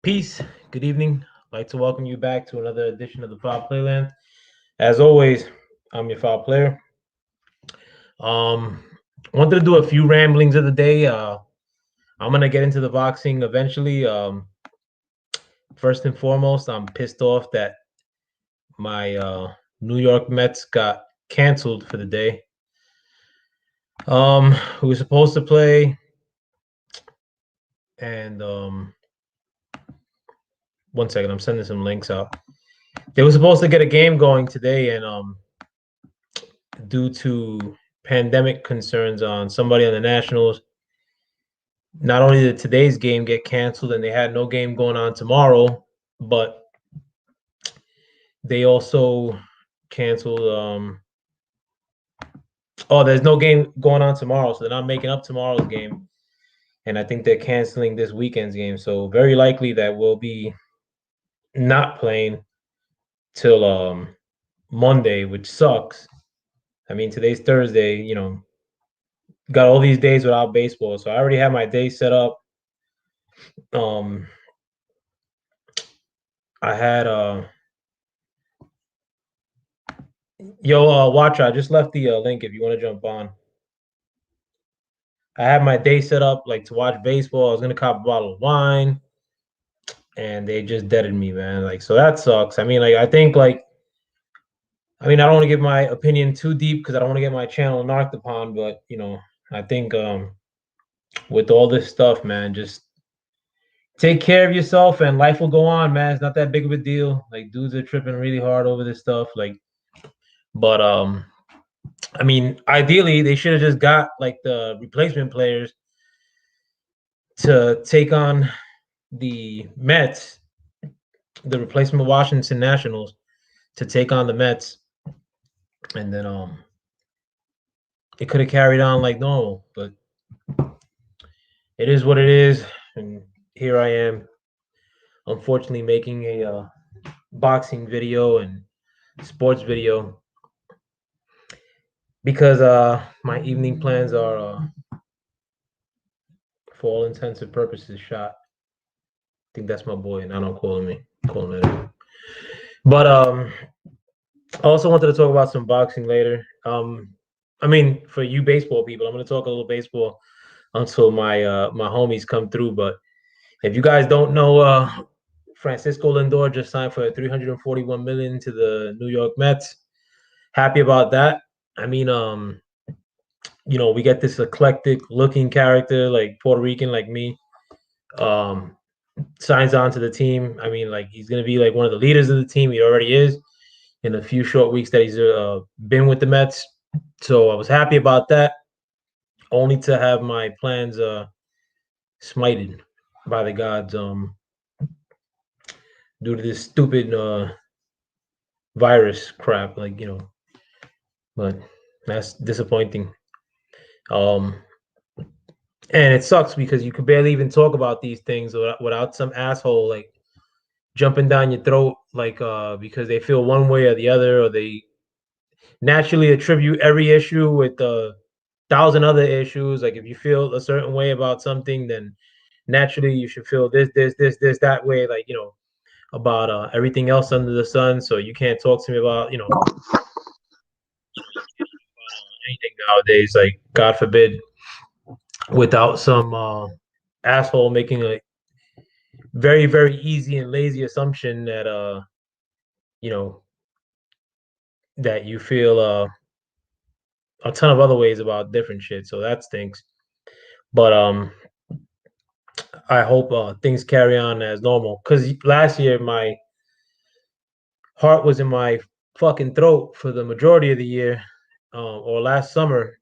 Peace. Good evening. I'd like to welcome you back to another edition of the Foul Playland. As always, I'm your foul player. Um, Wanted to do a few ramblings of the day. I'm gonna get into the boxing eventually. First and foremost, I'm pissed off that my New York Mets got canceled for the day. We were supposed to play, and one second, I'm sending some links out. They were supposed to get a game going today, and due to pandemic concerns on somebody on the Nationals, not only did today's game get canceled and they had no game going on tomorrow, but they also canceled there's no game going on tomorrow, so they're not making up tomorrow's game. And I think they're canceling this weekend's game. So very likely that we'll be not playing till Monday, which sucks. I mean, today's Thursday, got all these days without baseball. So I already have my day set up. Um I had watch, I just left the link if you want to jump on. I had my day set up like to watch baseball. I was gonna cop a bottle of wine, and they just deaded me, man. Like, so that sucks. I mean, like, I don't want to give my opinion too deep because I don't want to get my channel knocked upon, but I think with all this stuff, man, just take care of yourself and life will go on, man. It's not that big of a deal. Like, dudes are tripping really hard over this stuff. Like, but I mean, ideally, they should have just got like the replacement players to take on the Mets, the replacement Washington Nationals, to take on the Mets, and then it could have carried on like normal. But it is what it is, and here I am, unfortunately, making a boxing video and sports video because my evening plans are for all intents and purposes shot. I think that's my boy, and I don't call him that. But I also wanted to talk about some boxing later. I mean, for you baseball people, I'm going to talk a little baseball until my homies come through. But if you guys don't know, Francisco Lindor just signed for 341 million to the New York Mets. Happy about that. I mean, we get this eclectic looking character like Puerto Rican like me. Signs on to the team. I mean, like, he's gonna be like one of the leaders of the team. He already is in a few short weeks that he's been with the Mets. So I was happy about that. Only to have my plans smited by the gods due to this stupid virus crap. Like, but that's disappointing. Um, and it sucks because you could barely even talk about these things without some asshole like jumping down your throat, like because they feel one way or the other, or they naturally attribute every issue with a thousand other issues. Like, if you feel a certain way about something, then naturally you should feel this, that way. Like, about everything else under the sun. So you can't talk to me about anything nowadays. Like, God forbid, without some asshole making a very very easy and lazy assumption that you know that you feel a ton of other ways about different shit. So that stinks. But I hope things carry on as normal. Because last year my heart was in my fucking throat for the majority of the year, or last summer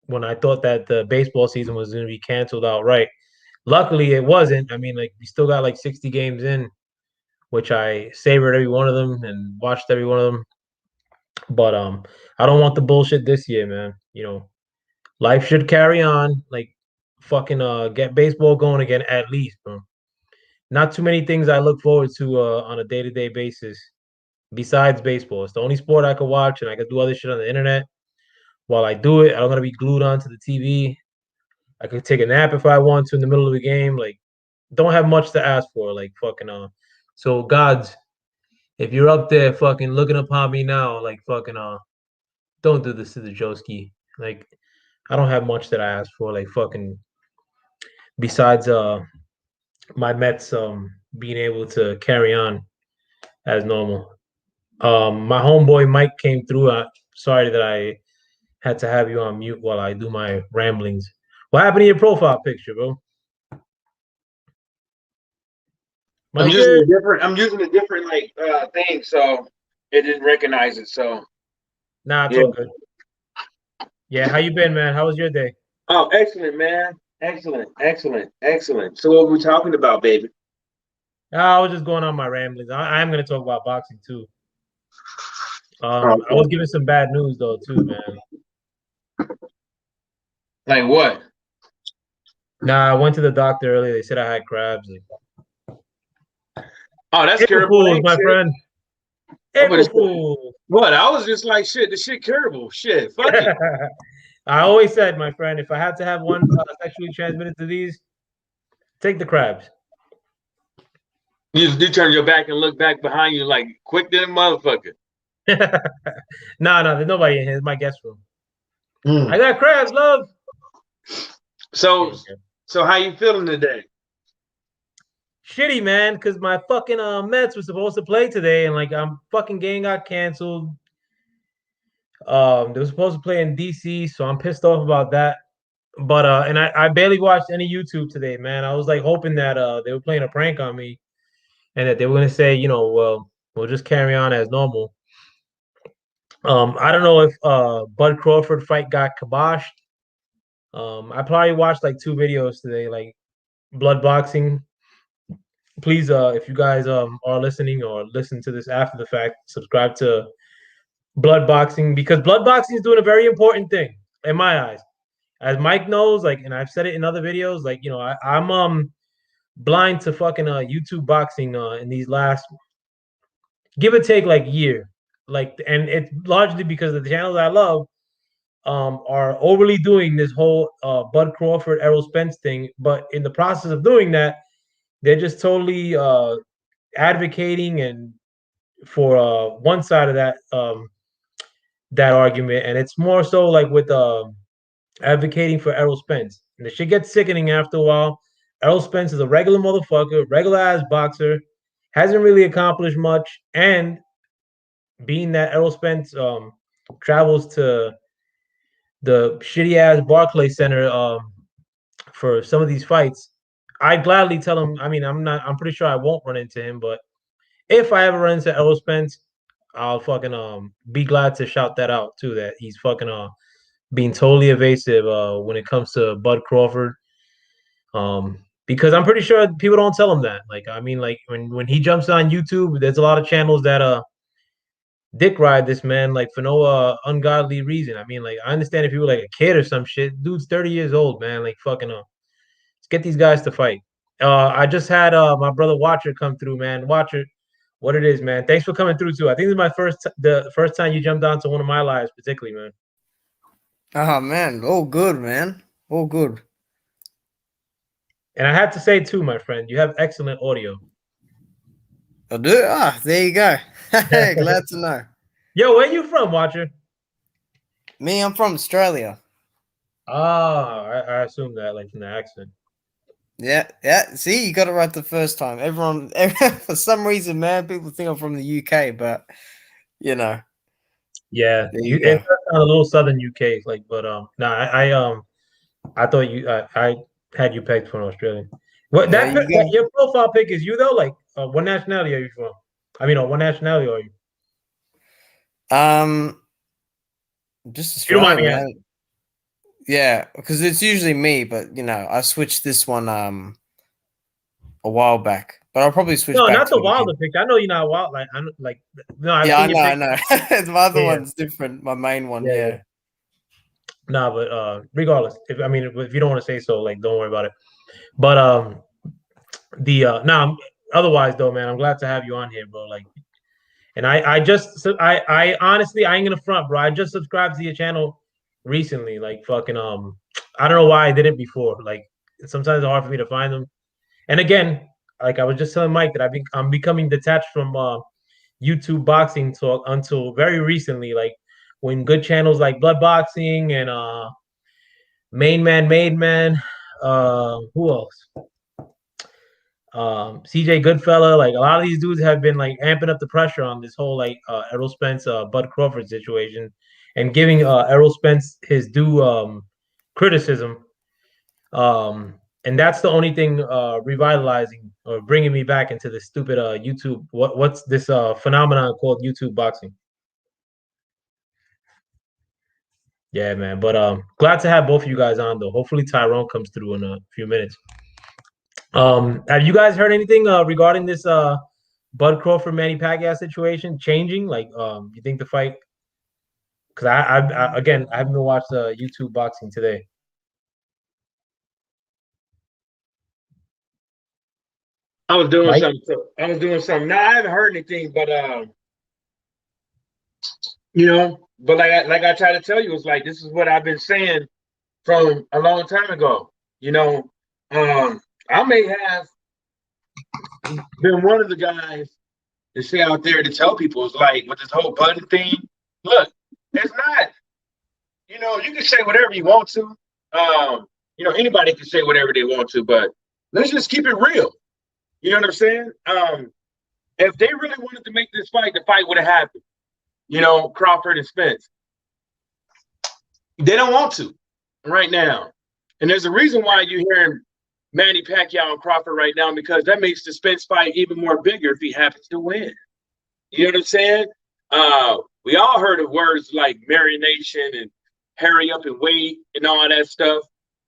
when I thought that the baseball season was going to be canceled outright. Luckily, it wasn't. I mean, like, we still got like 60 games in, which I savored every one of them and watched every one of them. But I don't want the bullshit this year, man. Life should carry on. Like, fucking get baseball going again at least, bro. Not too many things I look forward to on a day-to-day basis besides baseball. It's the only sport I could watch, and I could do other shit on the internet. While I do it, I'm gonna be glued onto the TV. I could take a nap if I want to in the middle of the game. Like, don't have much to ask for. Like fucking so gods, if you're up there fucking looking upon me now, like fucking don't do this to the Joski. Like I don't have much that I ask for. Like fucking besides my Mets being able to carry on as normal. My homeboy Mike came through. Sorry that I had to have you on mute while I do my ramblings. What happened to your profile picture, bro? I'm Mike using good? a different. I'm using a different like thing, so it didn't recognize it. So Nah, it's yeah. all good. Yeah, how you been, man? How was your day? Oh, excellent, man. Excellent, excellent, excellent. So what were we talking about, baby? I was just going on my ramblings. I'm gonna talk about boxing too. I Okay. was giving some bad news though too, man. Like what? Nah, I went to the doctor earlier. They said I had crabs. Like, Oh, that's April curable. It Fools, ain't my shit. friend. Oh, but April it's Fools. what? I was just like, shit. The shit curable. Shit. Fuck it. I always said, my friend, if I had to have one sexually transmitted disease, take the crabs. You turn your back and look back behind you like quick than a motherfucker. No, there's nobody in here. It's my guest room. I Mm. got crabs, love. So, Yeah, yeah. so how you feeling today? Shitty, man, because my fucking Mets were supposed to play today, and like I'm fucking game got canceled. They were supposed to play in DC, so I'm pissed off about that. But and I barely watched any YouTube today, man. I was like hoping that they were playing a prank on me and that they were gonna say, well, we'll just carry on as normal. I don't know if Bud Crawford fight got kiboshed. I probably watched like two videos today, like blood boxing. Please, if you guys are listening or listen to this after the fact, subscribe to blood boxing because blood boxing is doing a very important thing in my eyes. As Mike knows, like, and I've said it in other videos, like, I'm blind to fucking YouTube boxing in these last give or take like year. Like, and it's largely because the channels I love are overly doing this whole Bud Crawford, Errol Spence thing. But in the process of doing that, they're just totally advocating and for one side of that argument, and it's more so like with advocating for Errol Spence. And the shit gets sickening after a while. Errol Spence is a regular motherfucker, regular ass boxer, hasn't really accomplished much, and being that Errol Spence travels to the shitty ass Barclay Center for some of these fights, I'd gladly tell him. I mean, I'm pretty sure I won't run into him, but if I ever run into Errol Spence, I'll fucking be glad to shout that out too. That he's fucking being totally evasive when it comes to Bud Crawford. Because I'm pretty sure people don't tell him that. Like, I mean, like when he jumps on YouTube, there's a lot of channels that dick ride this man like for no ungodly reason. I mean, like I understand if you were like a kid or some shit. Dude's 30 years old, man. Like fucking let's get these guys to fight. I just had my brother Watcher come through, man. Watcher, what it is, man. Thanks for coming through too. I think this is the first time you jumped onto one of my lives, particularly, man. Oh man, all good, man. All good. And I had to say too, my friend, you have excellent audio. I do. Ah, there you go. Glad to know. Yo, where you from, Watcher? Me, I'm from Australia. I assume that, like from the accent. Yeah, yeah. See, you got it right the first time. Everyone for some reason, man, people think I'm from the UK, but you know, Yeah, there you you it go. does sound a little Southern UK, like, but nah, I thought I had you pegged for an Australian. What There that you that go. your profile pic is you though? Like, what nationality are you from? I mean, what nationality are you? Um, just If you don't mind Australian, me man. asking. Yeah, because it's usually me, but I switched this one a while back, but I'll probably switch No, back not to the it again. wilder picture. I know you're not wild. Like, I'm like, no, I've Yeah, I seen know, your I pic. know. My other Yeah, one's different. My main one, yeah, yeah. yeah. Nah, but regardless, if you don't want to say so, like, don't worry about it. But the nah, otherwise though, man, I'm glad to have you on here, bro. Like, and I honestly I ain't gonna front, bro. I just subscribed to your channel recently. Like fucking I don't know why I did it before. Like sometimes it's hard for me to find them. And again, like I was just telling Mike that I'm becoming detached from YouTube boxing talk until very recently, like when good channels like Blood Boxing and Main Man, Made Man, who else? CJ Goodfella, like a lot of these dudes have been like amping up the pressure on this whole like Errol Spence, Bud Crawford situation, and giving Errol Spence his due criticism. And that's the only thing revitalizing or bringing me back into this stupid YouTube. What's this phenomenon called YouTube boxing? Yeah, man. But glad to have both of you guys on though. Hopefully Tyrone comes through in a few minutes. Have you guys heard anything regarding this Bud Crawford Manny Pacquiao situation changing? Like, you think the fight? Because I again, I haven't watched YouTube boxing today. I was doing Mike? something. I was doing something. No, I haven't heard anything, but you know, but like I try to tell you, it's like this is what I've been saying from a long time ago. You know, I may have been one of the guys to say out there to tell people it's like with this whole button thing. Look, it's not. You know, you can say whatever you want to. You know, anybody can say whatever they want to, but let's just keep it real. You know what I'm saying? If they really wanted to make this fight, the fight would have happened. You know, Crawford and Spence. They don't want to right now. And there's a reason why you're hearing Manny Pacquiao and Crawford right now, because that makes the Spence fight even more bigger if he happens to win. You know what I'm saying? We all heard of words like marination and hurry up and wait and all that stuff.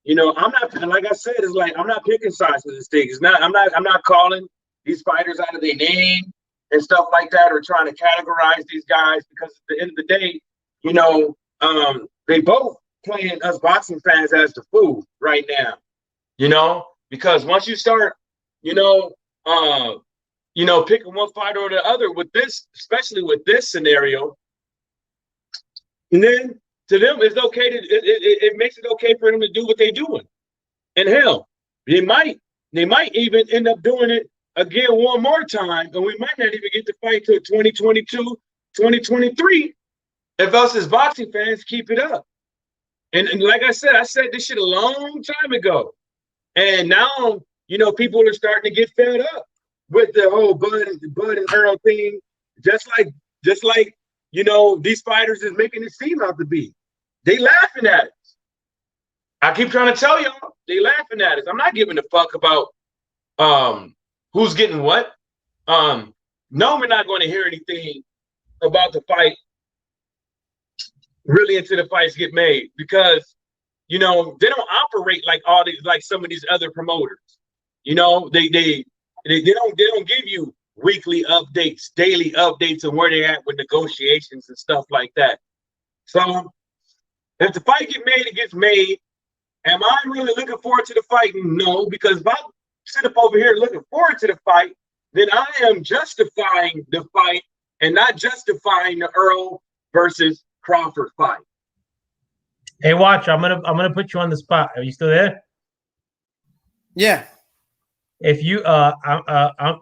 You know, I'm not, like I said, it's like I'm not picking sides with this thing. It's not, I'm not calling these fighters out of their name and stuff like that, or trying to categorize these guys, because at the end of the day, you know, they both playing us boxing fans as the fool right now. You know, because once you start, you know, picking one fighter or the other with this, especially with this scenario, and then to them it's okay to it makes it okay for them to do what they're doing. And hell, they might even end up doing it again one more time, and we might not even get to fight till 2022, 2023 if us as boxing fans keep it up. And like I said this shit a long time ago. And now, you know, people are starting to get fed up with the whole Bud and Earl thing, just like you know, these fighters is making it seem out to be. They laughing at us. I keep trying to tell y'all, they laughing at us. I'm not giving a fuck about who's getting what. No, we're not going to hear anything about the fight really until the fights get made, because you know they don't operate like all these, like some of these other promoters. You know, they don't give you weekly updates, daily updates on where they're at with negotiations and stuff like that. So if the fight get made, it gets made. Am I really looking forward to the fight? No, because if I sit up over here looking forward to the fight, then I am justifying the fight and not justifying the Earl versus Crawford fight. Hey, watch! I'm gonna put you on the spot. Are you still there? Yeah. If you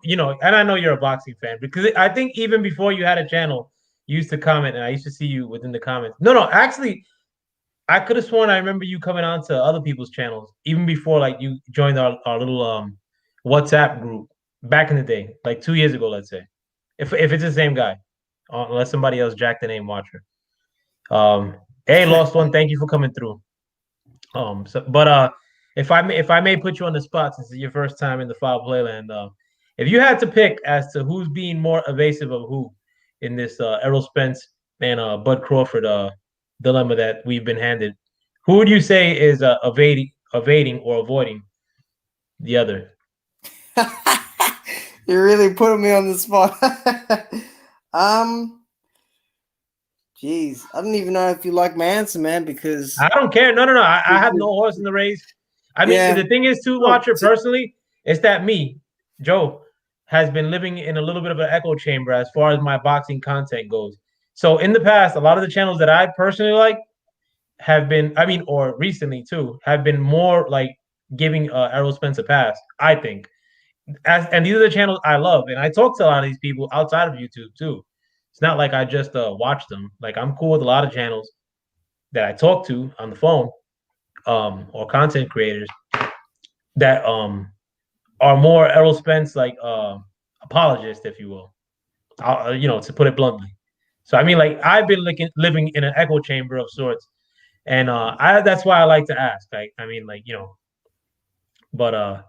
you know, and I know you're a boxing fan, because I think even before you had a channel, you used to comment, and I used to see you within the comments. No, actually, I could have sworn I remember you coming on to other people's channels even before like you joined our little WhatsApp group back in the day, like 2 years ago, let's say. If it's the same guy, unless somebody else jacked the name Watcher. Hey, Lost One, thank you for coming through. But if I may put you on the spot, since it's your first time in the Foul Playland, if you had to pick as to who's being more evasive of who in this Errol Spence and Bud Crawford dilemma that we've been handed, who would you say is evading or avoiding the other? You're really putting me on the spot. Jeez, I don't even know if you like my answer, man, because I don't care. No. I have no horse in the race. I mean, Yeah. the thing is, too, Watcher, personally, it's that me, Joe, has been living in a little bit of an echo chamber as far as my boxing content goes. So in the past, a lot of the channels that I personally like have been, or recently too, have been more like giving Errol Spence a pass, I think. and these are the channels I love, and I talk to a lot of these people outside of YouTube too. It's not like I just watch them. Like I'm cool with a lot of channels that I talk to on the phone, or content creators that are more Errol Spence like apologists, if you will. To put it bluntly. So I mean, like I've been living in an echo chamber of sorts, and I that's why I like to ask. Like I mean, like but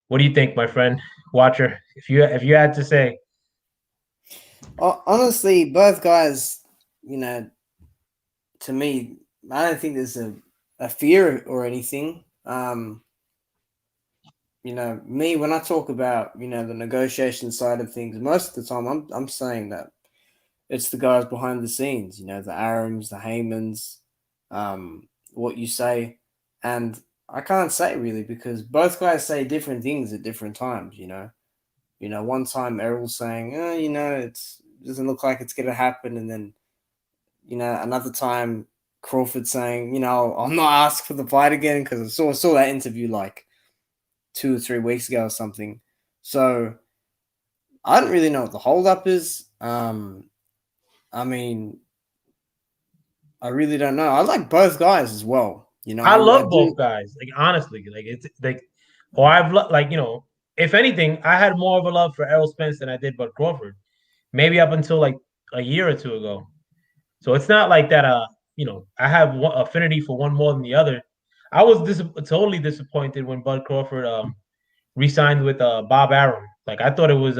what do you think, my friend, watcher? If you had to say, Honestly, both guys, to me, I don't think there's a fear or anything. Me, when I talk about the negotiation side of things, most of the time I'm saying that it's the guys behind the scenes, the Arams, the Heymans, what you say. And I can't say really because both guys say different things at different times, one time Errol's saying, it doesn't look like it's gonna happen, and then, another time Crawford saying, I'll not ask for the fight again because I saw that interview like 2 or 3 weeks ago or something. So I don't really know what the holdup is. I mean, I really don't know. I like both guys as well. I I love do. both guys. Like honestly, like it's like, or like if anything, I had more of a love for Errol Spence than I did Bud Crawford. Maybe up until like a year or two ago. So it's not like that. I have one affinity for one more than the other. I was totally disappointed when Bud Crawford re-signed with Bob Arum. Like I thought it was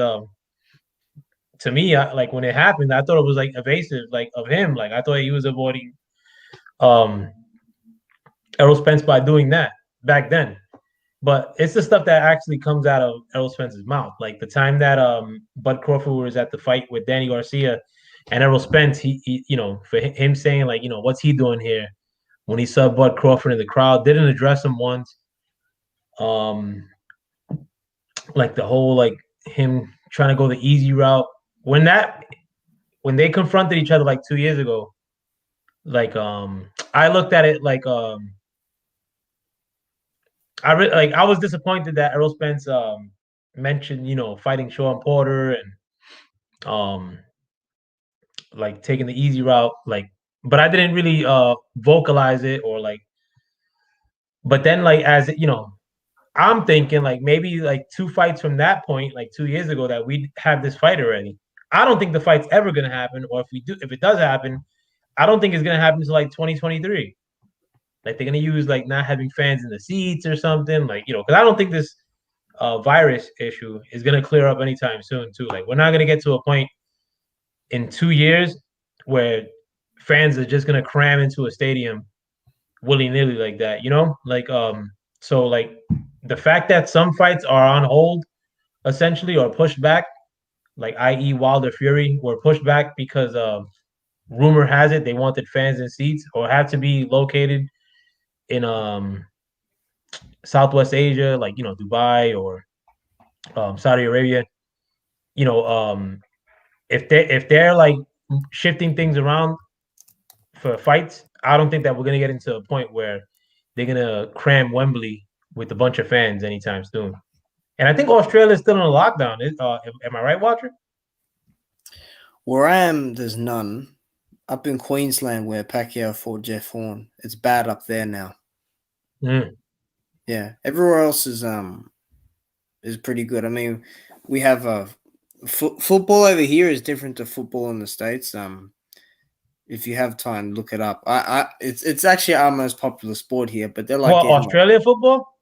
to me, like when it happened, I thought it was like evasive, like of him. Like I thought he was avoiding um Errol Spence by doing that back then. But it's the stuff that actually comes out of Errol Spence's mouth. Like the time that Bud Crawford was at the fight with Danny Garcia and Errol Spence, he for him saying like, what's he doing here when he saw Bud Crawford in the crowd, didn't address him once. Um, like the whole like him trying to go the easy route when they confronted each other like 2 years ago. Like I looked at it like I was disappointed that Errol Spence mentioned fighting Sean Porter and like taking the easy route, like, but I didn't really vocalize it or like, but then like I'm thinking like maybe like 2 fights from that point, like 2 years ago, that we have this fight already. I don't think the fight's ever gonna happen, or if it does happen, I don't think it's gonna happen until like 2023. Like they're gonna use like not having fans in the seats or something, like because I don't think this virus issue is gonna clear up anytime soon too. Like we're not gonna get to a point in 2 years where fans are just gonna cram into a stadium willy nilly like that. Like so like the fact that some fights are on hold essentially or pushed back, like i.e. Wilder Fury, were pushed back because rumor has it they wanted fans in seats or have to be located in Southwest Asia, like Dubai or Saudi Arabia. You know, if they're like shifting things around for fights, I don't think that we're gonna get into a point where they're gonna cram Wembley with a bunch of fans anytime soon. And I think Australia is still in a lockdown. Am I right, Watcher? Where I am, there's none. Up in Queensland, where Pacquiao fought Jeff Horn, it's bad up there now. Mm. Yeah, everywhere else is pretty good. I mean, we have football over here is different to football in the States. If you have time, look it up. It's actually our most popular sport here, but they're like Well, getting like, Australian football.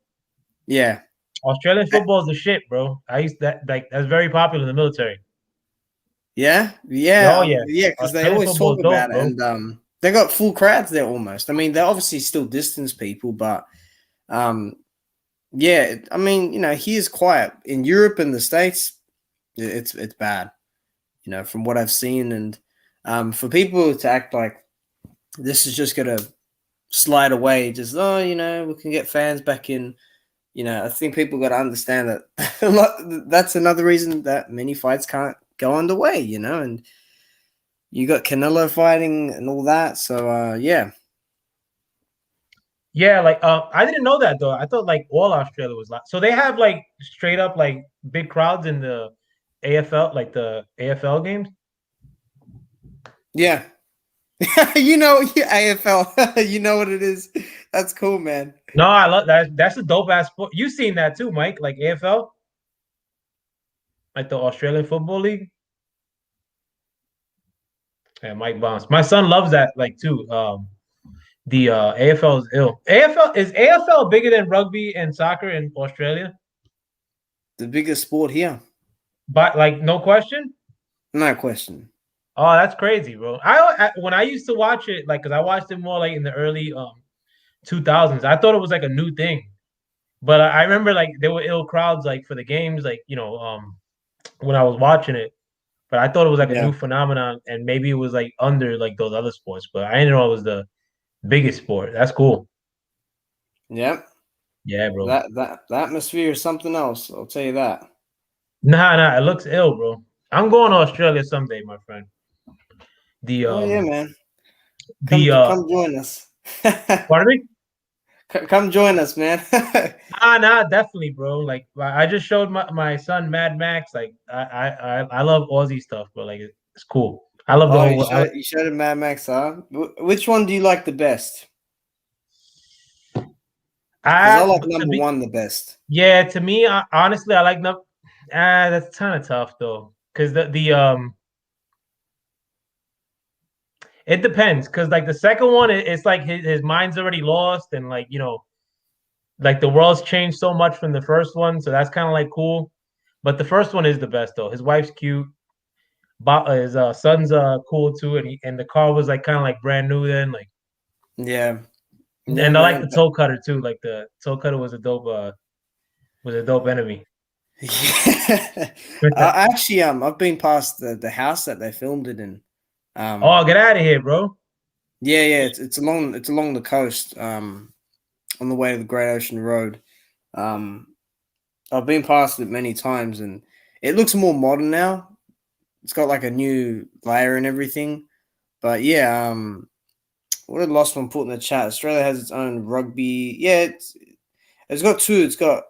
yeah. Australian football is the shit, bro. I used that like that's very popular in the military. Yeah, Oh yeah, yeah, yeah, because they Australian always football talk is dope, about it, bro. and they got full crowds there almost. I mean, they obviously still distance people, but um, yeah, I mean, here's quiet in Europe and the States. It's bad, from what I've seen, and for people to act like this is just gonna slide away, just we can get fans back in. I think people got to understand that that's another reason that many fights can't go underway, and you got Canelo fighting and all that. So, yeah. Yeah, like I didn't know that though. I thought like all Australia was like so they have like straight up like big crowds in the AFL, like the AFL games. Yeah. Yeah, AFL. You know what it is. That's cool, man. No, I love that. That's a dope ass sport. You seen that too, Mike? Like AFL, like the Australian Football League. Yeah, Mike Bonds. My son loves that like too. The AFL is ill. AFL bigger than rugby and soccer in Australia? The biggest sport here. But like no question. No question. Oh, that's crazy, bro. When I used to watch it, like, cause I watched it more like in the early 2000s. I thought it was like a new thing, but I remember like there were ill crowds like for the games, like when I was watching it. But I thought it was like a Yeah. new phenomenon, and maybe it was like under like those other sports. But I didn't know it was the biggest sport. That's cool. Yep. Yeah, bro. That the atmosphere is something else. I'll tell you that. Nah, it looks ill, bro. I'm going to Australia someday, my friend. The Oh yeah, man. Come the come join us. pardon me? Come join us, man. Nah, definitely, bro. Like I just showed my son Mad Max. Like I love Aussie stuff, but like it's cool. I love the Oh, whole. you showed him Mad Max, huh? Which one do you like the best? Because I like To number me, one the best. yeah, to me, honestly, I like number. That's kind of tough though, because the it depends, because like the second one, it's like his mind's already lost, and like like the world's changed so much from the first one, so that's kind of like cool. But the first one is the best though. His wife's cute. His son's cool too, and the car was like kind of like brand new then, like, Yeah. Yeah, and I like man. the toe cutter too. Like the toe cutter was a dope enemy. Yeah. Actually, I've been past the house that they filmed it in. Oh, get out of here, bro! Yeah, it's along the coast, on the way to the Great Ocean Road. Um, I've been past it many times, and it looks more modern now. It's got like a new layer and everything. But yeah, what did Lost One put in the chat? Australia has its own rugby. Yeah, it's got two. It's got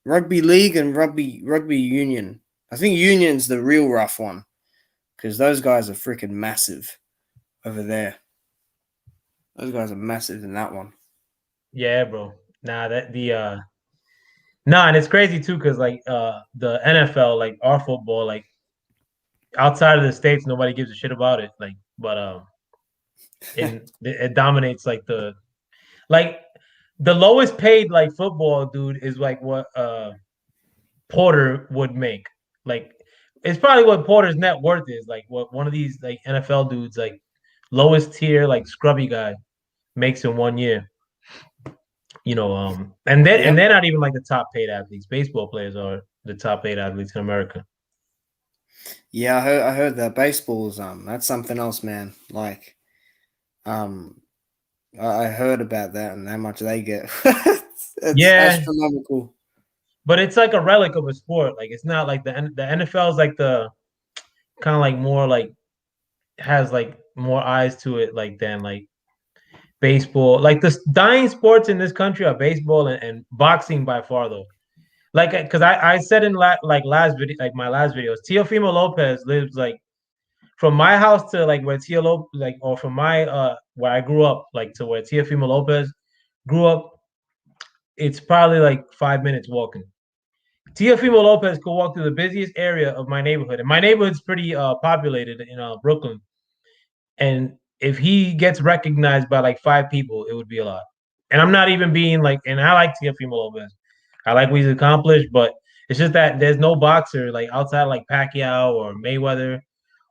rugby league and rugby union. I think union's the real rough one because those guys are freaking massive over there. Those guys are massive in that one. Yeah, bro. Nah, that the nah, and it's crazy too, because like the NFL, like our football, like outside of the states, nobody gives a shit about it. Like, but it dominates like the lowest paid like football dude is like what Porter would make. Like it's probably what Porter's net worth is. Like what one of these like NFL dudes, like lowest tier, like scrubby guy makes in 1 year. And Yep. they're not even like the top paid athletes. Baseball players are the top paid athletes in America. Yeah, I heard that baseball's that's something else, man. Like um I heard about that and how much they get. It's Yeah, astronomical. but it's like a relic of a sport. Like it's not like the NFL is like the kind of like more like has like more eyes to it like than like baseball. Like the dying sports in this country are baseball and boxing by far though. Like because I said in like last video, like my last videos, Teofimo Lopez lives like from my house to like where like, or from my where I grew up like to where Teofimo Lopez grew up. It's probably like 5 minutes walking. Teofimo Lopez could walk through the busiest area of my neighborhood, and my neighborhood's pretty populated in Brooklyn. And if he gets recognized by like 5 people, it would be a lot. And I'm not even being like, and I like Teofimo Lopez. I like what he's accomplished, but it's just that there's no boxer like outside like Pacquiao or Mayweather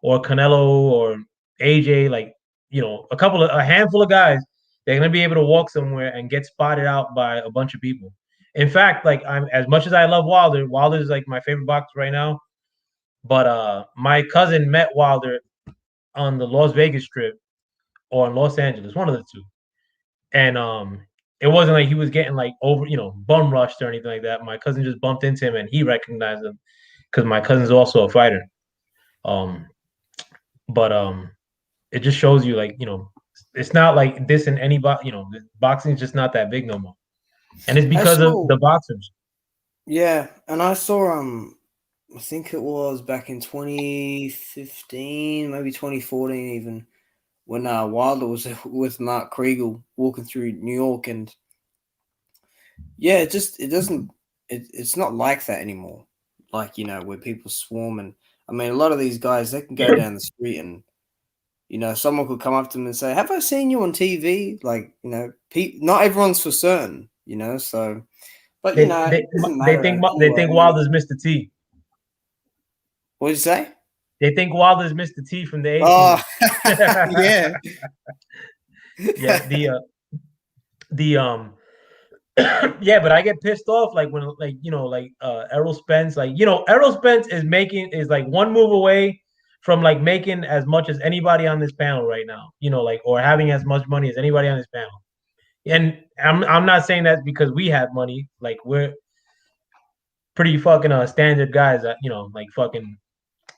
or Canelo or AJ, like a handful of guys. They're gonna be able to walk somewhere and get spotted out by a bunch of people. In fact, like I'm as much as I love Wilder, Wilder is like my favorite boxer right now. But my cousin met Wilder on the Las Vegas Strip or in Los Angeles, one of the two. And it wasn't like he was getting like bum rushed or anything like that. My cousin just bumped into him and he recognized him because my cousin's also a fighter. Um, but it just shows you like it's not like this in any boxing is just not that big no more, and it's because of the boxers. Yeah, and I saw I think it was back in 2015, maybe 2014 even, when Wilder was with Mark Kriegel walking through New York, and yeah, it's not like that anymore. Like, where people swarm, and I mean, a lot of these guys, they can go down the street and someone could come up to them and say, "Have I seen you on TV?" Like, not everyone's for certain, so. But They it doesn't matter they anymore. think Wilder's Mr. T. What did you say? They think Wilder's Mr. T from the 18s. Oh, yeah. Yeah, yeah, but I get pissed off like when Errol Spence, Errol Spence is like one move away from like making as much as anybody on this panel right now, or having as much money as anybody on this panel. And I'm not saying that because we have money, like we're pretty fucking standard guys that, like fucking,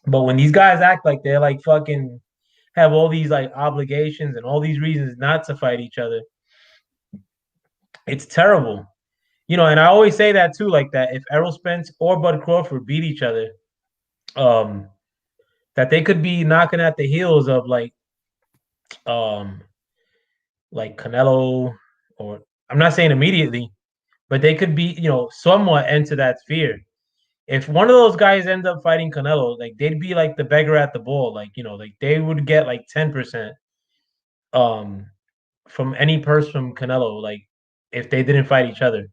but when these guys act like they're like fucking have all these like obligations and all these reasons not to fight each other, it's terrible. And I always say that too, like that if Errol Spence or Bud Crawford beat each other, that they could be knocking at the heels of um, like Canelo, or I'm not saying immediately, but they could be, somewhat enter that sphere. If one of those guys end up fighting Canelo, like they'd be like the beggar at the ball, like like they would get like 10% um from any purse from Canelo, like if they didn't fight each other.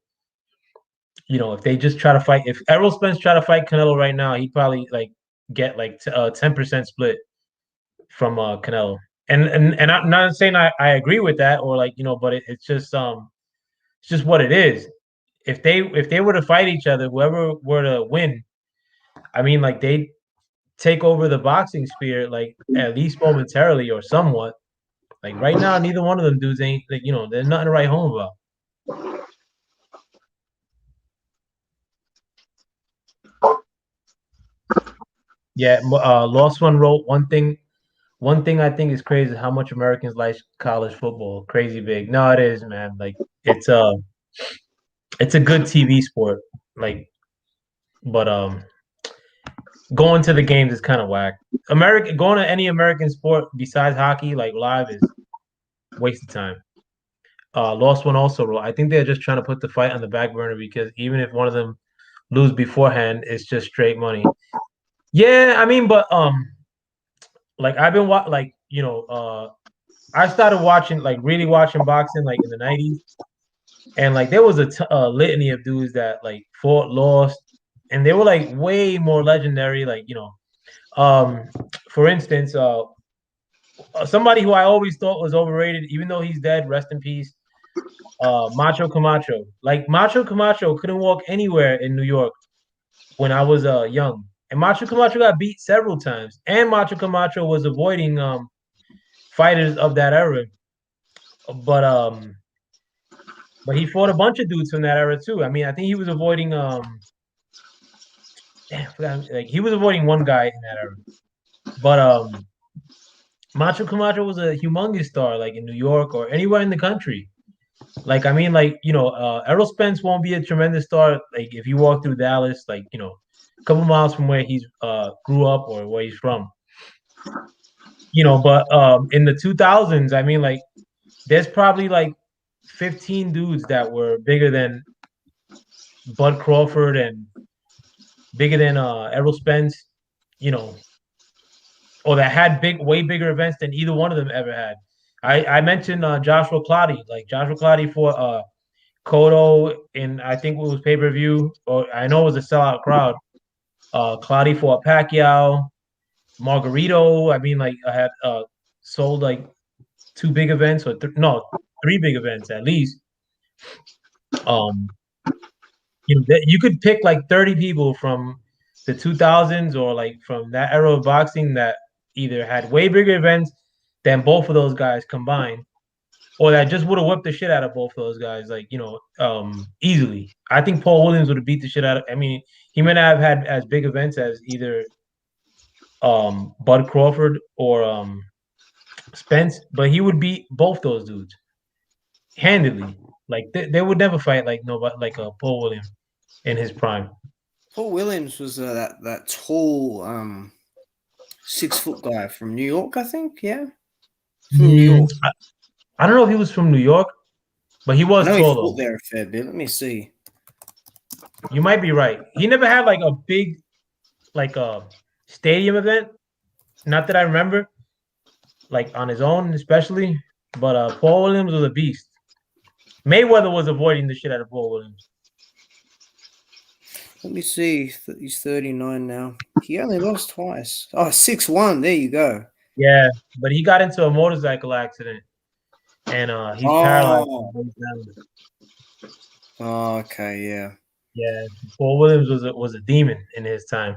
If they just try to fight, if Errol Spence try to fight Canelo right now, he'd probably like get like 10% split from Canelo. And I'm not saying I agree with that or like but it's just what it is. If they were to fight each other, whoever were to win, I mean like they take over the boxing sphere like at least momentarily or somewhat. Like right now, neither one of them dudes ain't like there's nothing to write home about. Yeah, Lost One wrote one thing. One thing I think is crazy is how much Americans like college football. Crazy big. No, it is, man. Like it's a good TV sport. Like, but going to the games is kind of whack. Going to any American sport besides hockey, like live, is waste of time. Lost One also wrote. I think they're just trying to put the fight on the back burner because even if one of them lose beforehand, it's just straight money. Yeah, I mean, but like I've been I started watching really watching boxing like in the 90s, and like there was a litany of dudes that like fought, lost, and they were like way more legendary. Like for instance, somebody who I always thought was overrated, even though he's dead, rest in peace. Macho Camacho. Like Macho Camacho couldn't walk anywhere in New York when I was young, and Macho Camacho got beat several times, and Macho Camacho was avoiding fighters of that era, but he fought a bunch of dudes from that era too. I mean, I think he was avoiding like he was avoiding one guy in that era, but Macho Camacho was a humongous star, like in New York or anywhere in the country. Like I mean, like Errol Spence won't be a tremendous star like if you walk through Dallas, like a couple miles from where he's grew up or where he's from. But in the 2000s, I mean, like there's probably like 15 dudes that were bigger than Bud Crawford and bigger than Errol Spence, or that had way bigger events than either one of them ever had. I mentioned Joshua Clottey, like Joshua Clottey for Cotto in I think it was pay per view, or I know it was a sellout crowd. Clottey for Pacquiao, Margarito. I mean, like I had sold like two big events or three big events at least. Um, you could pick like 30 people from the 2000s or like from that era of boxing that either had way bigger events than both of those guys combined, or that just would have whipped the shit out of both of those guys, like easily. I think Paul Williams would have beat the shit out of. I mean, he may not have had as big events as either Bud Crawford or Spence, but he would beat both those dudes handedly. Like they would never fight like nobody like Paul Williams in his prime. Paul Williams was that tall 6 foot guy from New York, I think. Yeah, from New York. I don't know if he was from New York, but he was I know he tall fought though. there a fair bit. Let me see. You might be right. He never had like a big like stadium event. Not that I remember, like on his own, especially. But Paul Williams was a beast. Mayweather was avoiding the shit out of Paul Williams. Let me see. He's 39 now. He only lost twice. Oh, 6-1. There you go. Yeah, but he got into a motorcycle accident, and he's paralyzed. Oh, okay, yeah. Yeah, Paul Williams was a demon in his time.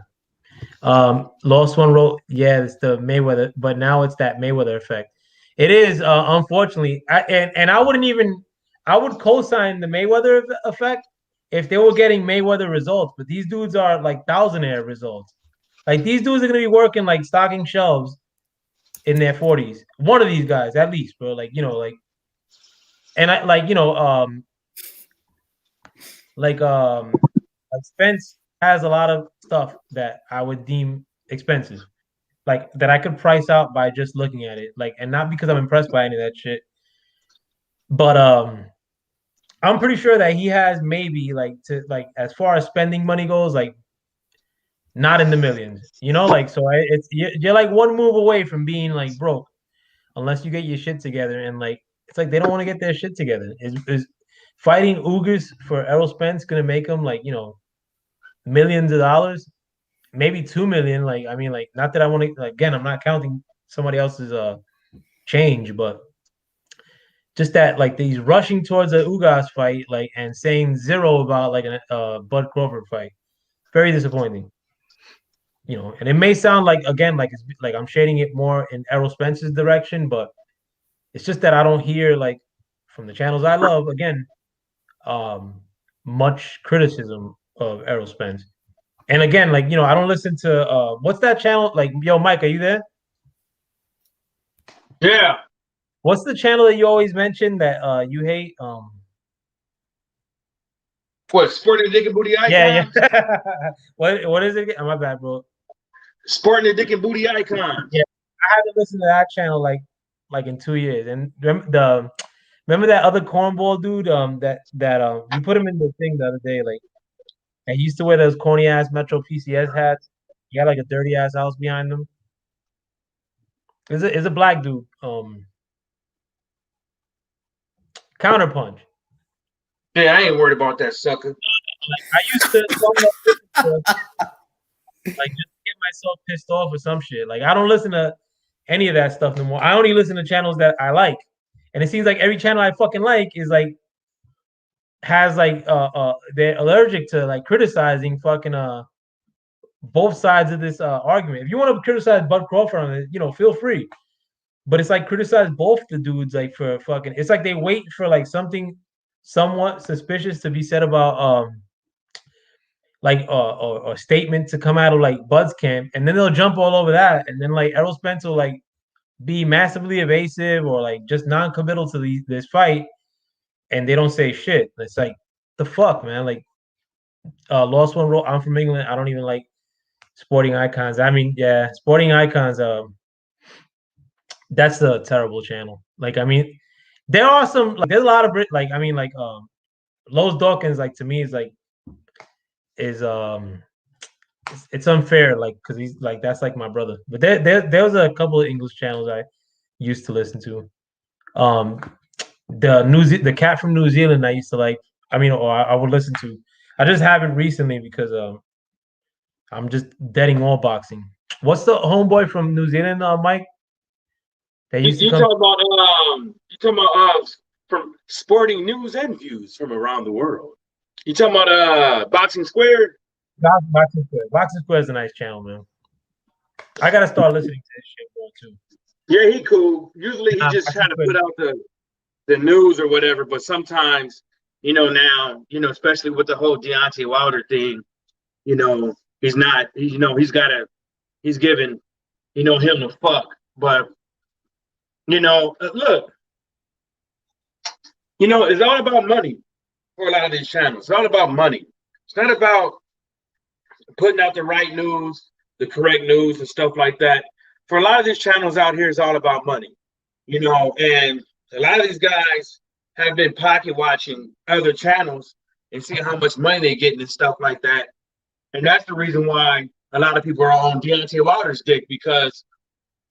Lost one roll. Yeah, it's the Mayweather, but now it's that Mayweather effect. It is unfortunately, and I wouldn't even. I would co-sign the Mayweather effect if they were getting Mayweather results, but these dudes are like thousandaire results. Like these dudes are gonna be working like stocking shelves in their 40s. One of these guys, at least, bro. Like and I like Spence has a lot of stuff that I would deem expensive, like that I could price out by just looking at it, like, and not because I'm impressed by any of that shit, but I'm pretty sure that he has maybe like to like as far as spending money goes, like not in the millions, like so it's you're like one move away from being like broke unless you get your shit together, and like it's like they don't want to get their shit together. Is fighting Ugas for Errol Spence gonna make him like millions of dollars, maybe 2 million? Like I mean, like not that I want to. Like, again, I'm not counting somebody else's change, but just that like he's rushing towards a Ugas fight, like and saying zero about like a Bud Crawford fight. Very disappointing. And it may sound like again like it's like I'm shading it more in Errol Spence's direction, but it's just that I don't hear like from the channels I love again much criticism of Errol Spence. And again, like I don't listen to what's that channel? Like, yo, Mike, are you there? Yeah. What's the channel that you always mention that you hate? What, Sporting the Dick and Booty Icons? Yeah. What is it? Oh, my bad, bro. Sporting the Dick and Booty Icons. Yeah, I haven't listened to that channel like in 2 years. And remember that other cornball dude that you put him in the thing the other day, like, and he used to wear those corny ass Metro PCS hats. He had like a dirty ass house behind him. It's a black dude. Counterpunch. Yeah, I ain't worried about that sucker. I used to like just get myself pissed off or some shit. Like I don't listen to any of that stuff no more. I only listen to channels that I like. And it seems like every channel I fucking like is like has like they're allergic to like criticizing fucking both sides of this argument. If you want to criticize Bud Crawford on it, feel free. But it's like criticize both the dudes like for fucking. It's like they wait for like something somewhat suspicious to be said about like a statement to come out of like Bud's camp, and then they'll jump all over that, and then like Errol Spence will like be massively evasive or like just non-committal to this fight, and they don't say shit. It's like the fuck, man. Like lost one roll. I'm from England. I don't even like Sporting Icons. I mean, yeah, Sporting Icons. That's a terrible channel. Like, I mean, there are some like there's a lot of like I mean like Lowe's Dawkins like to me is like is it's unfair like because he's like that's like my brother. But there was a couple of English channels I used to listen to. The cat from New Zealand I used to like. I mean, or I would listen to. I just haven't recently because I'm just deading all boxing. What's the homeboy from New Zealand, Mike? That used to come. You talking about from sporting news and views from around the world. You talking about Boxing Square? Boxing Square. Boxing Square is a nice channel, man. I gotta start listening to this shit more too. Yeah, he cool. Usually he just kind of put out the news or whatever, but sometimes, now, especially with the whole Deontay Wilder thing, he's not, he's giving, him the fuck. But Look, it's all about money for a lot of these channels. It's all about money. It's not about putting out the right news, the correct news, and stuff like that. For a lot of these channels out here, it's all about money, and a lot of these guys have been pocket watching other channels and seeing how much money they're getting and stuff like that. And that's the reason why a lot of people are on Deontay Wilder's dick, because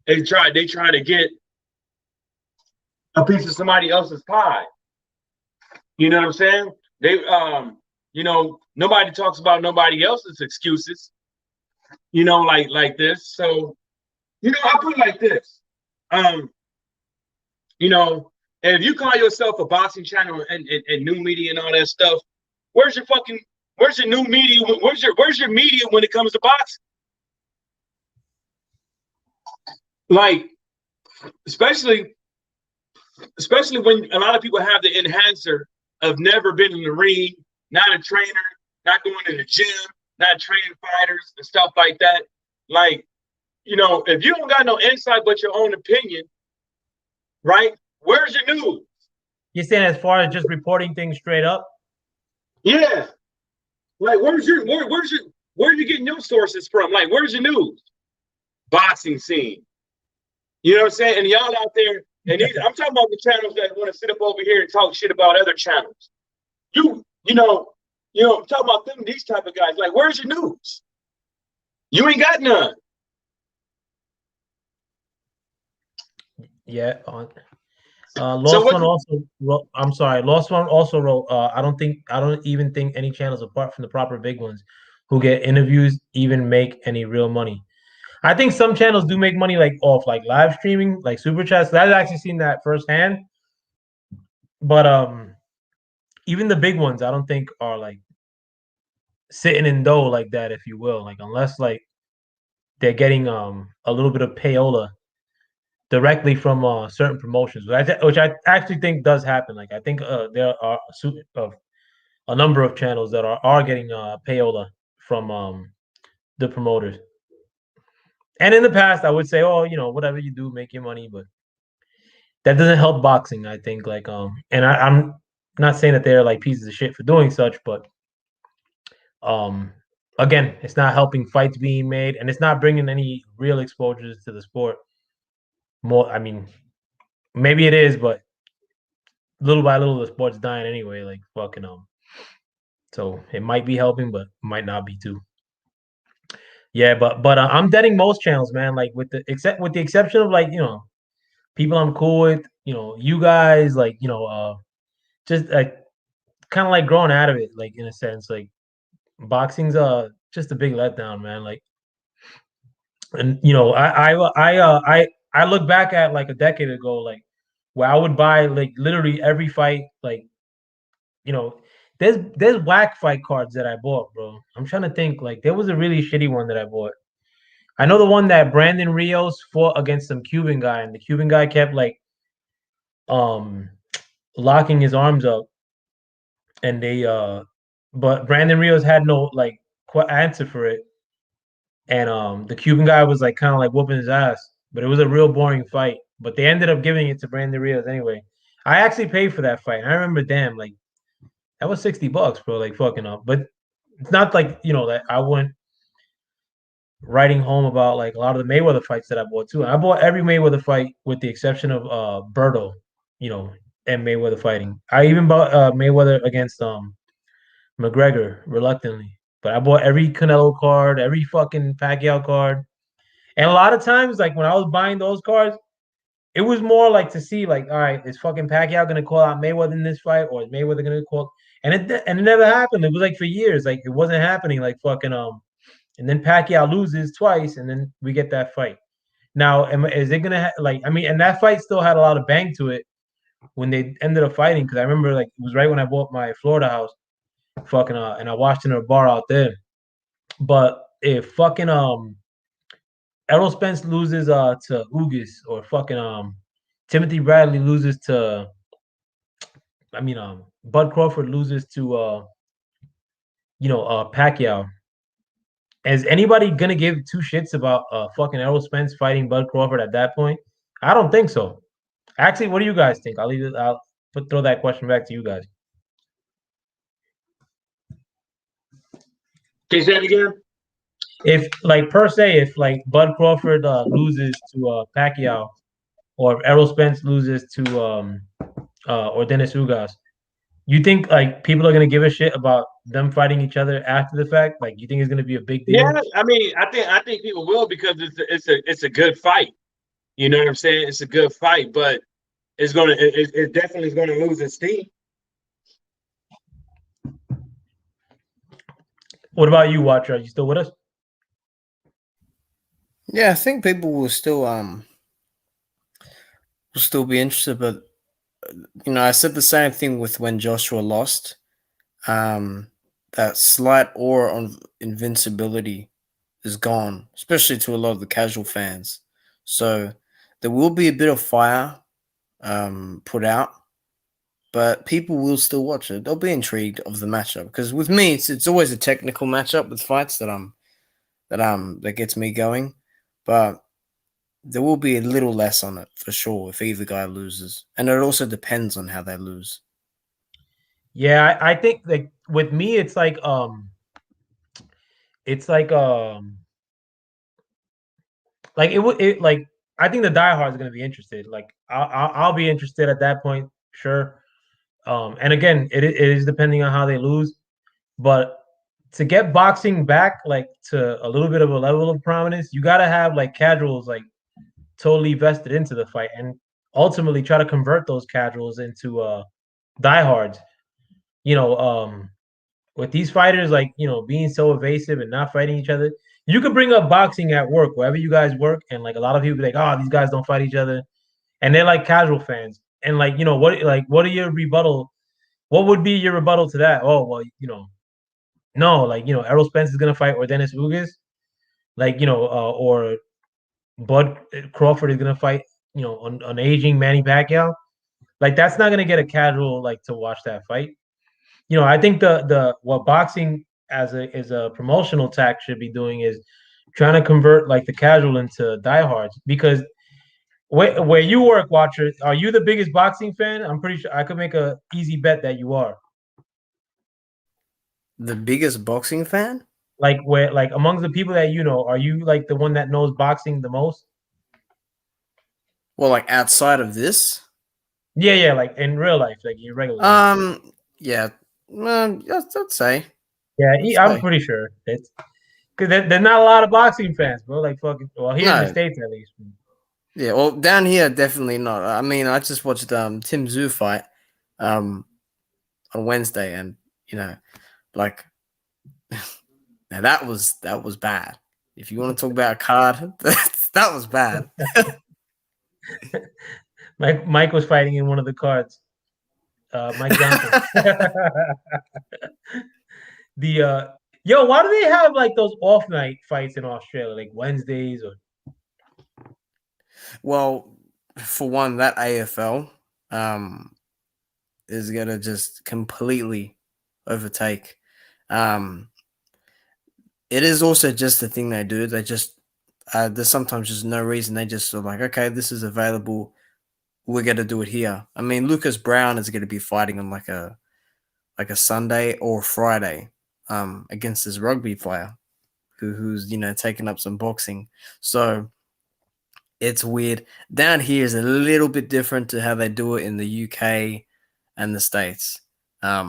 they try to get a piece of somebody else's pie. You know what I'm saying? Nobody talks about nobody else's excuses, like this. So, I put it like this. If you call yourself a boxing channel and new media and all that stuff, where's your new media? Where's your media when it comes to boxing? Like, especially when a lot of people have the enhancer of never been in the ring, not a trainer, not going to the gym, not training fighters and stuff like that. Like, if you don't got no insight but your own opinion, right? Where's your news? You're saying as far as just reporting things straight up? Yeah. Like, where are you getting your sources from? Like, where's your news? Boxing scene. You know what I'm saying? And y'all out there, and I'm talking about the channels that want to sit up over here and talk shit about other channels. I'm talking about them, these type of guys. Like, where's your news? You ain't got none. Yeah. Lost One also wrote, I'm sorry. Lost One also wrote, I don't even think any channels apart from the proper big ones who get interviews even make any real money. I think some channels do make money like off like live streaming, like super chats. I've actually seen that firsthand. But even the big ones, I don't think are like sitting in dough like that, if you will. Like unless like they're getting a little bit of payola directly from certain promotions, which I actually think does happen. Like I think there are a number of channels that are getting payola from the promoters. And in the past, I would say, oh, whatever you do, make your money, but that doesn't help boxing. I think like and I'm not saying that they're like pieces of shit for doing such, but um again, it's not helping fights being made, and it's not bringing any real exposures to the sport. More, I mean, maybe it is, but little by little, the sport's dying anyway. Like fucking so it might be helping, but might not be too. Yeah, but I'm deading most channels, man. Like with the exception of like people I'm cool with, you guys, like just like kind of like growing out of it, like in a sense, like boxing's just a big letdown, man. Like, and I look back at like a decade ago, like where I would buy like literally every fight, like you know, there's whack fight cards that I bought, bro. I'm trying to think, like there was a really shitty one that I bought. I know the one that Brandon Rios fought against some Cuban guy, and the Cuban guy kept like um locking his arms up, and but Brandon Rios had no like answer for it, and the Cuban guy was like kind of like whooping his ass, but it was a real boring fight. But they ended up giving it to Brandon Rios anyway. I actually paid for that fight. I remember, damn, like that was $60, bro. Like fucking up, but it's not like that I went writing home about like a lot of the Mayweather fights that I bought too. And I bought every Mayweather fight with the exception of Berto, and Mayweather fighting. I even bought Mayweather against McGregor reluctantly. But I bought every Canelo card, every fucking Pacquiao card. And a lot of times, like when I was buying those cards, it was more like to see, like, all right, is fucking Pacquiao gonna call out Mayweather in this fight, or is Mayweather gonna call? And it never happened. It was like for years, like it wasn't happening. Like fucking and then Pacquiao loses twice, and then we get that fight. Now, is it gonna like? I mean, and that fight still had a lot of bang to it when they ended up fighting. Because I remember, like, it was right when I bought my Florida house, fucking, and I watched in a bar out there. But if fucking Errol Spence loses to Ugas, or fucking Timothy Bradley loses to, I mean Bud Crawford loses to Pacquiao. Is anybody gonna give two shits about fucking Errol Spence fighting Bud Crawford at that point? I don't think so. Actually, what do you guys think? I'll throw that question back to you guys. Can you say it again? If like per se, if like Bud Crawford loses to Pacquiao, or if Errol Spence loses to or Dennis Ugas, you think like people are gonna give a shit about them fighting each other after the fact? Like, you think it's gonna be a big deal? Yeah, I mean, I think people will because it's a good fight. You know what I'm saying? It's a good fight, but it definitely is gonna lose its steam. What about you, Watcher? Are you still with us? Yeah, I think people will still be interested, but I said the same thing with when Joshua lost. That slight aura of invincibility is gone, especially to a lot of the casual fans. So there will be a bit of fire put out, but people will still watch it. They'll be intrigued of the matchup because with me, it's always a technical matchup with fights that gets me going. But there will be a little less on it for sure if either guy loses, and it also depends on how they lose. Yeah, I think like with me, it's like it would it like I think the diehards are gonna be interested. Like I'll be interested at that point, sure. And again, it is depending on how they lose, but to get boxing back like to a little bit of a level of prominence, you got to have like casuals like totally vested into the fight, and ultimately try to convert those casuals into diehards. You know, with these fighters like being so evasive and not fighting each other, you could bring up boxing at work wherever you guys work, and like a lot of people be like, oh, these guys don't fight each other, and they're like casual fans, and like what are your rebuttal? What would be your rebuttal to that? Oh well, no, like Errol Spence is gonna fight or Dennis Ugas, like or Bud Crawford is gonna fight an aging Manny Pacquiao. Like that's not gonna get a casual like to watch that fight. I think the what boxing as a promotional tack should be doing is trying to convert like the casual into diehards, because where you work, Watcher, are you the biggest boxing fan? I'm pretty sure I could make a easy bet that you are. The biggest boxing fan? Like where like amongst the people that are you like the one that knows boxing the most? Well, like outside of this? Yeah, like in real life, like your regular life. Yeah, I'd say. Yeah, I'd I'm say. pretty sure it's because there's not a lot of boxing fans, bro. Like fucking, well, here in the No, States at least. yeah, well, down here, definitely not. I mean, I just watched Tim Tszyu fight um, on Wednesday, and like now that was bad. If you want to talk about a card, that was bad. Mike was fighting in one of the cards. Mike Johnson. The yo, why do they have like those off night fights in Australia, like Wednesdays or? Well, for one, that AFL is gonna just completely overtake. Um, it is also just the thing they do. They just there's sometimes just no reason. They just are like, okay, this is available. We're gonna do it here. I mean, Lucas Brown is gonna be fighting on like a Sunday or Friday against this rugby player who's taking up some boxing. So it's weird. Down here is a little bit different to how they do it in the UK and the States. A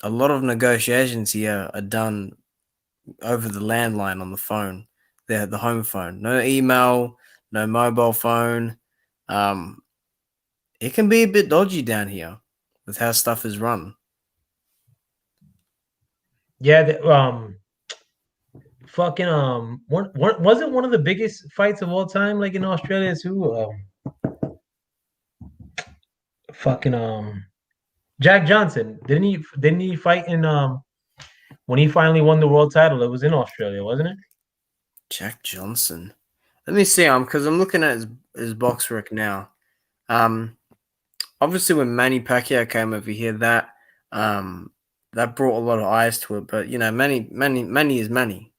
lot of negotiations here are done over the landline on the phone, the home phone. No email, no mobile phone. Um, it can be a bit dodgy down here with how stuff is run. Yeah, fucking wasn't one of the biggest fights of all time like in Australia too. Fucking Jack Johnson, didn't he fight in when he finally won the world title? It was in Australia, wasn't it? Jack Johnson. Let me see. Because I'm looking at his box rec now. Obviously when Manny Pacquiao came over here, that brought a lot of eyes to it. But Manny is Manny.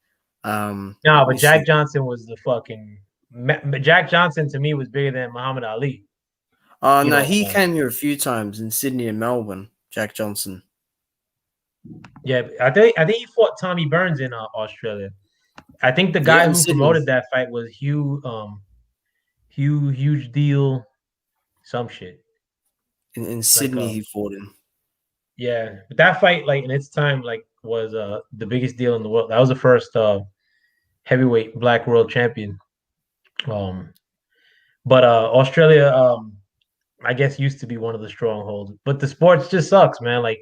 No, Let but me see. Jack Johnson was the fucking Jack Johnson to me was bigger than Muhammad Ali. Oh You no, know, he came here a few times in Sydney and Melbourne. Jack Johnson. yeah, I think he fought Tommy Burns in Australia. I think the Yeah, guy in who Sydney. promoted that fight was huge deal, some shit. In Like Sydney, he fought him. yeah, but that fight, like in its time, like was the biggest deal in the world. That was the first heavyweight black world champion. Um, but Australia, I guess used to be one of the strongholds. But the sports just sucks, man. Like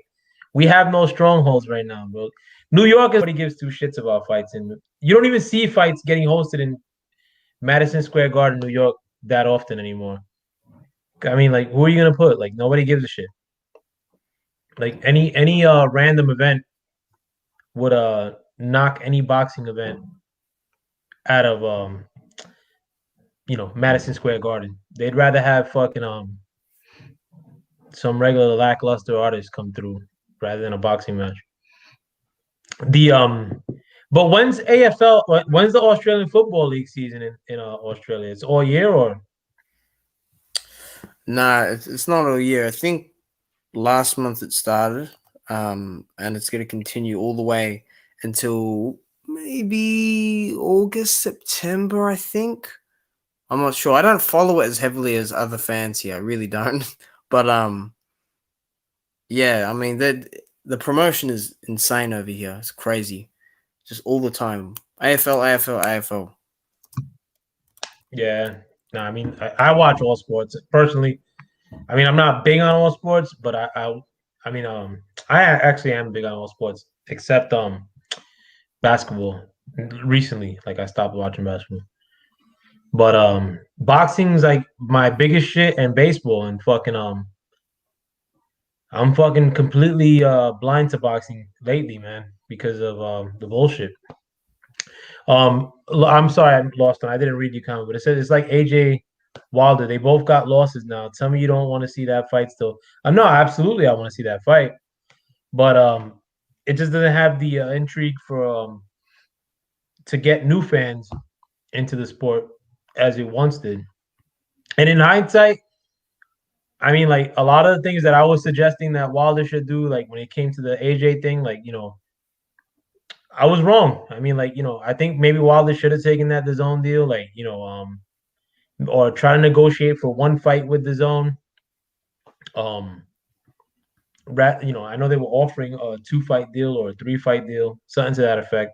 we have no strongholds right now, bro. New York is nobody gives two shits about fights, and you don't even see fights getting hosted in Madison Square Garden, New York, that often anymore. I mean, like, who are you gonna put? Like, nobody gives a shit. Like any random event would knock any boxing event out of Madison Square Garden. They'd rather have fucking some regular lackluster artists come through rather than a boxing match. The but when's AFL? When's the Australian Football League season in Australia? It's all year or? Nah, it's not all year. I think last month it started, and it's going to continue all the way until maybe August, September. I think. I'm not sure. I don't follow it as heavily as other fans here. I really don't. But yeah. I mean, the promotion is insane over here. It's crazy, just all the time. AFL, AFL, AFL. Yeah, no. I mean, I watch all sports personally. I mean, I'm not big on all sports, but I mean, I actually am big on all sports except basketball. Recently, like I stopped watching basketball. But boxing's like my biggest shit, and baseball, and fucking I'm fucking completely blind to boxing lately, man, because of the bullshit. I'm sorry I lost on. I didn't read your comment, but it says it's like AJ Wilder. They both got losses now. Tell me you don't want to see that fight still. No, absolutely, I want to see that fight, but it just doesn't have the intrigue for to get new fans into the sport as it once did. And in hindsight, I mean, like a lot of the things that I was suggesting that Wilder should do, like when it came to the AJ thing, like I was wrong. I mean, like I think maybe Wilder should have taken that the zone deal, like or try to negotiate for one fight with the zone. Um, I know they were offering a 2-fight deal or a 3-fight deal, something to that effect.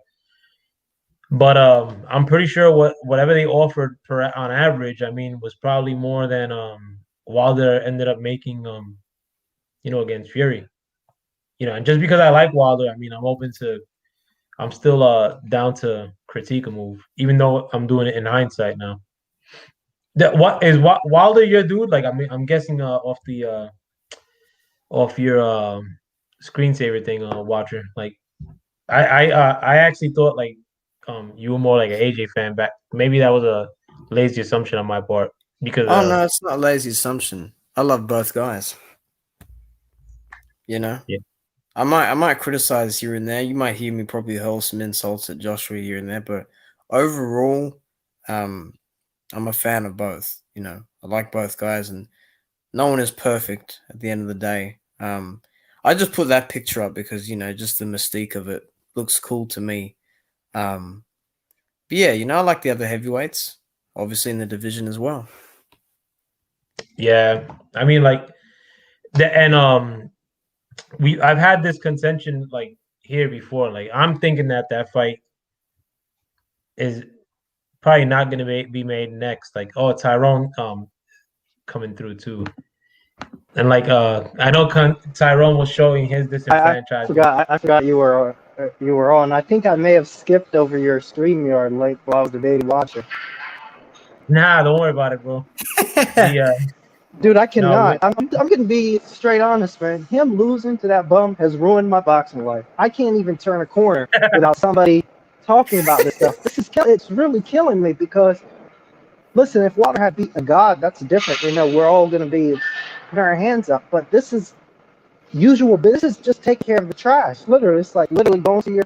But I'm pretty sure whatever they offered per on average, I mean, was probably more than Wilder ended up making against Fury. And just because I like Wilder, I mean, I'm still down to critique a move, even though I'm doing it in hindsight now. What is Wilder your dude? Like, I mean, I'm guessing off your screensaver thing, watcher. Like, I actually thought like you were more like an AJ fan back. Maybe that was a lazy assumption on my part because Oh no, it's not a lazy assumption. I love both guys. yeah. I might criticize here and there. You might hear me probably hurl some insults at Joshua here and there, but overall, I'm a fan of both. I like both guys, and no one is perfect at the end of the day. I just put that picture up because just the mystique of it looks cool to me. But yeah, I like the other heavyweights, obviously in the division as well. Yeah, I mean, like and I've had this contention like here before. Like I'm thinking that fight is probably not going to be made next. Like, oh, Tyrone coming through too, and like I know Tyrone was showing his I disenfranchisement. forgot you were on. I think I may have skipped over your StreamYard link while I was debating watching. Nah, don't worry about it, bro. The Dude, I no, cannot. I'm gonna be straight honest, man. Him losing to that bum has ruined my boxing life. I can't even turn a corner without somebody talking about this stuff. It's really killing me because listen, if Wilder had beaten a god, that's different. We're all gonna be putting our hands up. But this is usual business. Just take care of the trash. Literally, it's like literally going to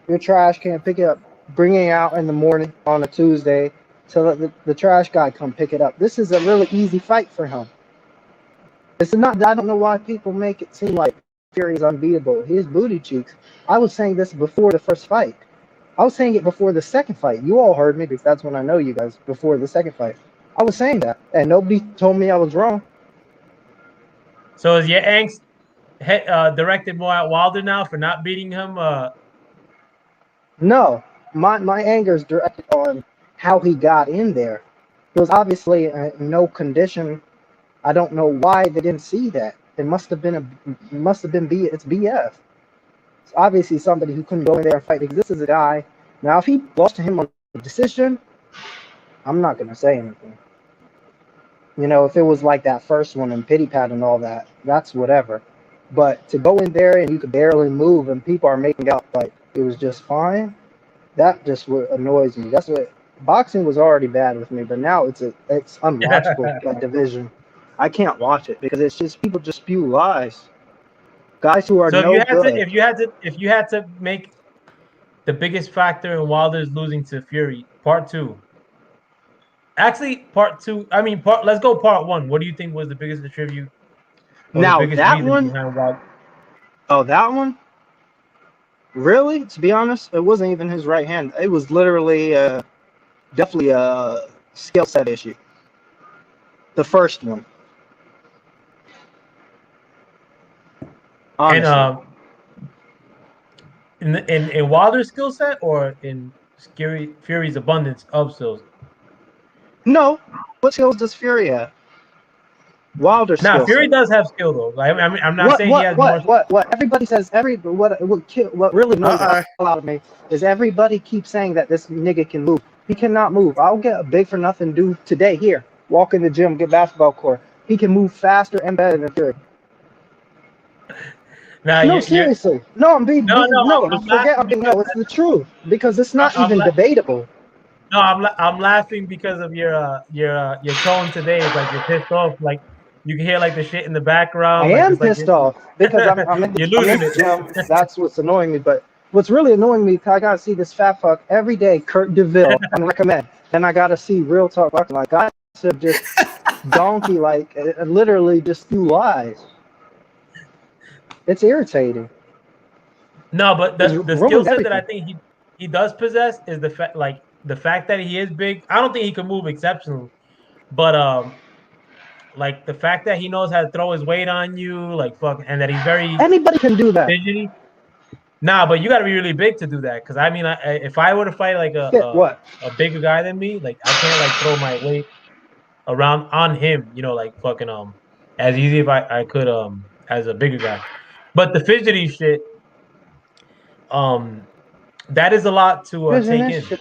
your trash can, pick it up, bringing it out in the morning on a Tuesday, so that the trash guy come pick it up. This is a really easy fight for him. It's not. I don't know why people make it seem like Fury is unbeatable. His booty cheeks. I was saying this before the first fight. I was saying it before the second fight. You all heard me because that's when I know you guys. Before the second fight, I was saying that, and nobody told me I was wrong. So is your angst directed more at Wilder now for not beating him? No, my anger is directed on how he got in there. He was obviously in no condition. I don't know why they didn't see that. It must have been it's BF. It's obviously somebody who couldn't go in there and fight. Because this is a guy. Now, if he lost to him on a decision, I'm not gonna say anything. You know, if it was like that first one and pity pat and all that, that's whatever. But to go in there and you could barely move and people are making out like it was just fine, that just what annoys me. That's what boxing was already bad with me, but now it's unwatchable that division. I can't watch it because it's just people just spew lies. Guys who are So no good. if you had to make the biggest factor in Wilder's losing to Fury, part two. Actually, part two. I mean, let's go part one. What do you think was the biggest attribute or the Now biggest that reason one, behind Wilder? oh that one, really? To be honest, it wasn't even his right hand. It was literally definitely a skill set issue. The first one, And honestly. in Wilder's skill set or in Fury's abundance of skills? No, what skills does Fury have? Wilder Now skill Fury set. does have skill though. Like, I mean, I'm not saying he has more. What? Everybody says what really annoys the hell out of me is everybody keeps saying that this nigga can move. He cannot move. I'll get a big for nothing dude today here. Walk in the gym, get basketball court. He can move faster and better than Fury. Now No, you seriously. No, I'm being no no. no. I'm Forget I'm laughing being because no. It's the truth because it's I'm, not I'm even la- debatable. no I'm laughing because of your tone today. It's like you're pissed off. Like you can hear like the shit in the I background. Like am it's like pissed off because you're I'm in losing the it. gym. That's what's annoying me. But what's really annoying me, I gotta see this fat fuck every day, Kurt DeVille, and recommend. Then I gotta see real talk fucking like guys have just donkey like literally just do lies. It's irritating. No, but It's the skill ruined set that I everything. think he does possess is the fact that he is big. I don't think he can move exceptionally, but like the fact that he knows how to throw his weight on you, like fuck, and that he's very Anybody can do that. fidgety. Nah, but you got to be really big to do that. Because I mean, if I were to fight like Fit what? a bigger guy than me, like I can't like throw my weight around on him, you know, like fucking as easy if I could as a bigger guy. But the fidgety shit, um, that is a lot to Isn't take this in. shit?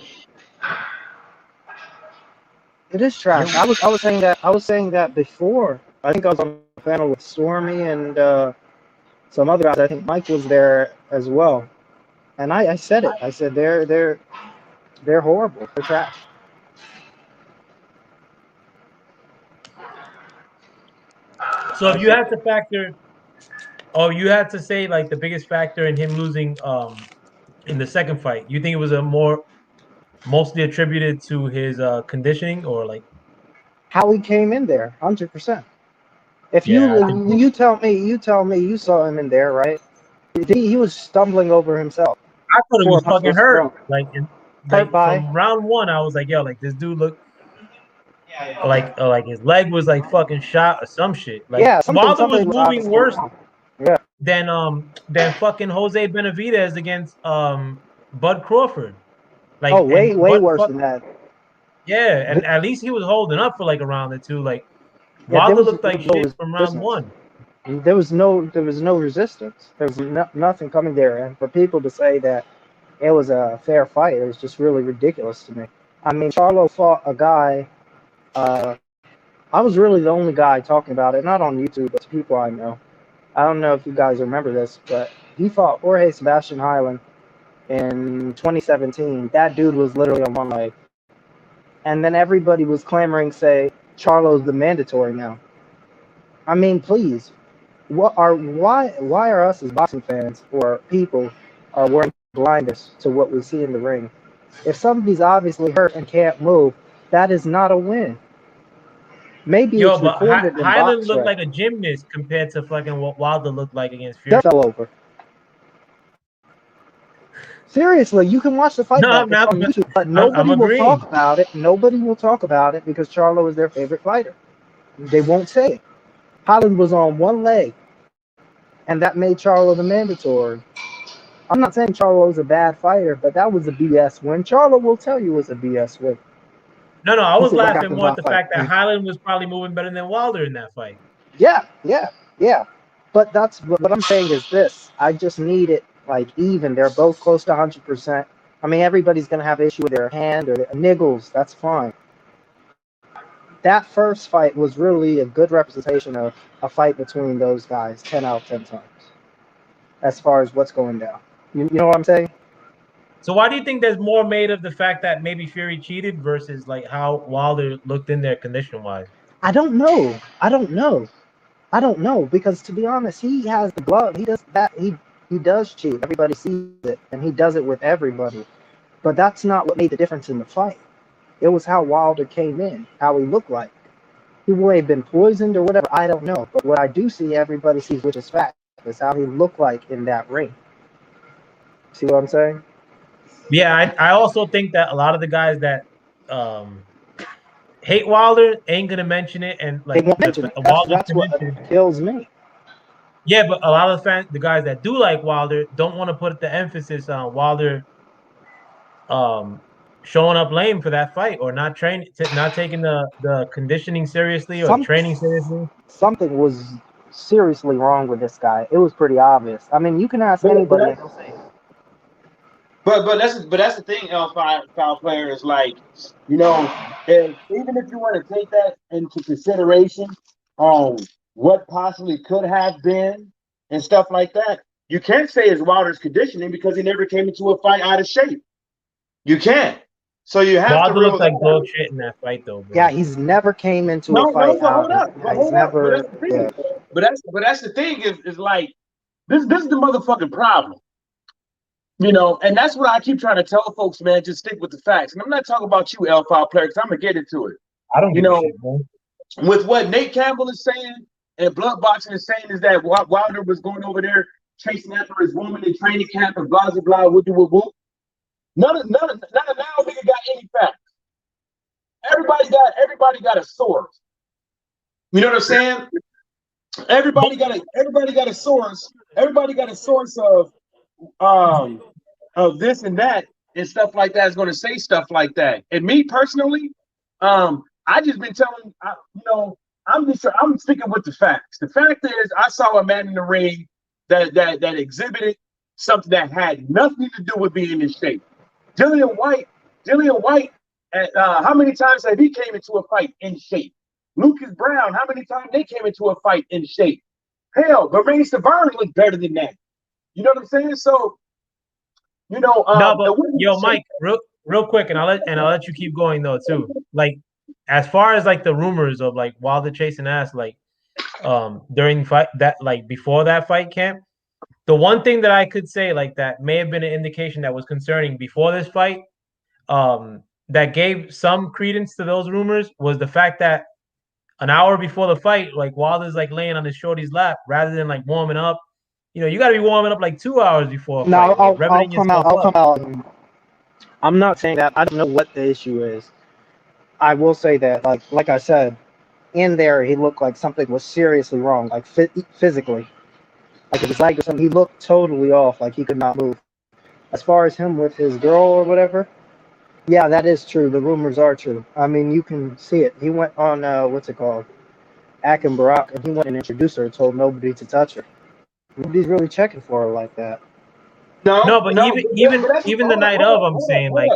It is trash. I was saying that before. I think I was on a panel with Stormy and some other guys. I think Mike was there as well. And I said it. I said they're horrible. They're trash. So if you had to factor, oh, you had to say like the biggest factor in him losing in the second fight, you think it was a more mostly attributed to his conditioning or like How he came in there, 100%. If yeah, I think you tell me you saw him in there, right? He was stumbling over himself I thought it before was a punch fucking was hurt. thrown. Hurt Like by from round one, I was like, yo, like this dude looked like his leg was like fucking shot or some shit. Like yeah, Wilder was something was moving obviously worse wrong. Yeah, than fucking Jose Benavidez against Bud Crawford. oh, Like and way Bud worse fuck than that. yeah, and Th- at least he was holding up for like a round or two. Like Yeah, Wilder looked like no shit from round resistance. one. There was no resistance. There was nothing coming there, and for people to say that it was a fair fight, it was just really ridiculous to me. I mean, Charlo fought a guy. Uh, I was really the only guy talking about it, not on YouTube, but to people I know. I don't know if you guys remember this, but he fought Jorge Sebastian Highland in 2017. That dude was literally on one leg. And then everybody was clamoring, say, Charlo's the mandatory now. I mean, please, why are us as boxing fans or people are wearing blinders to what we see in the ring? If somebody's obviously hurt and can't move, that is not a win. Maybe Yo, it's but recorded in Highland box looked rec. like a gymnast compared to fucking what Wilder looked like against That Fury. fell over. Seriously, you can watch the fight No, back. I'm It's not. on YouTube, but I'm nobody will agreeing. talk about it. Nobody will talk about it because Charlo is their favorite fighter. They won't say it. Holland was on one leg, and that made Charlo the mandatory. I'm not saying Charlo's a bad fighter, but that was a BS win. Charlo will tell you it was a BS win. No, I He was said that laughing happened more by at the fight. fact that Highland was probably moving better than Wilder in that fight. Yeah. But that's what I'm saying is this. I just need it like even. They're both close to 100%. I mean, everybody's gonna have an issue with their hand or their niggles. That's fine. That first fight was really a good representation of a fight between those guys 10 out of 10 times as far as what's going down. You know what I'm saying? So why do you think there's more made of the fact that maybe Fury cheated versus like how Wilder looked in there condition wise? I don't know. Because to be honest, he has the glove. He does that. He does cheat. Everybody sees it, and he does it with everybody. But that's not what made the difference in the fight. It was how Wilder came in, how he looked like. He may have been poisoned or whatever. I don't know. But what I do see, everybody sees, which is fact, is how he looked like in that ring. See what I'm saying? Yeah, I also think that a lot of the guys that um hate Wilder ain't gonna mention it, and They like won't mention it. Wilder's That's what condition. kills me. Yeah, but a lot of the guys that do like Wilder don't want to put the emphasis on Wilder um showing up lame for that fight or not training, not taking the conditioning seriously or Some training seriously. Something was seriously wrong with this guy. It was pretty obvious. I mean, you can ask But anybody, and that's they'll say, that's the thing, L5 player is like, if even if you want to take that into consideration on what possibly could have been and stuff like that, you can't say it's Wilder's conditioning because he never came into a fight out of shape. You can't. So you have to Wilder rule looked like that dog out. shit in that fight, though, yeah, bro. he's never came into a No, fight but out hold of. up, Yeah, he's but never. that's the thing. Yeah, But that's the thing is like this is the motherfucking problem. And that's what I keep trying to tell folks, man. Just stick with the facts. And I'm not talking about you, L5 player, because I'm gonna get into it. I don't You give a know, shit, bro. with what Nate Campbell is saying and Blood Boxing is saying is that Wilder was going over there chasing after his woman in training camp and blah blah blah, whoop whoop whoop. None of now nigga got any facts. Everybody got a source. You know what I'm saying? Everybody got a source. Everybody got a source of this and that and stuff like that is going to say stuff like that. And me personally, I just been telling, I'm sticking with the facts. The fact is, I saw a man in the ring that exhibited something that had nothing to do with being in shape. Dillian White, how many times have he came into a fight in shape? Lucas Brown, how many times they came into a fight in shape? Hell, Bermane Stiverne looked better than that. You know what I'm saying? So, No, but yo, shape. Mike, real quick, and I'll let you keep going though too. Like, as far as like the rumors of like Wilder chasing ass, like during fight that like before that fight camp, the one thing that I could say like that may have been an indication that was concerning before this fight, that gave some credence to those rumors was the fact that an hour before the fight, like Wilder's like laying on his shorty's lap rather than like warming up. You know, you got to be warming up like 2 hours before a now fight, like revving yourself I'll up. come out. And I'm not saying that. I don't know what the issue is. I will say that, like I said, in there he looked like something was seriously wrong, like physically, like his leg or something. He looked totally off, like he could not move. As far as him with his girl or whatever, yeah, that is true. The rumors are true. I mean, you can see it. He went on what's it called, Akin Barak, and he went and introduced her, told nobody to touch her. Nobody's really checking for her like that. No, No, but no, but that's even the night of, I'm saying like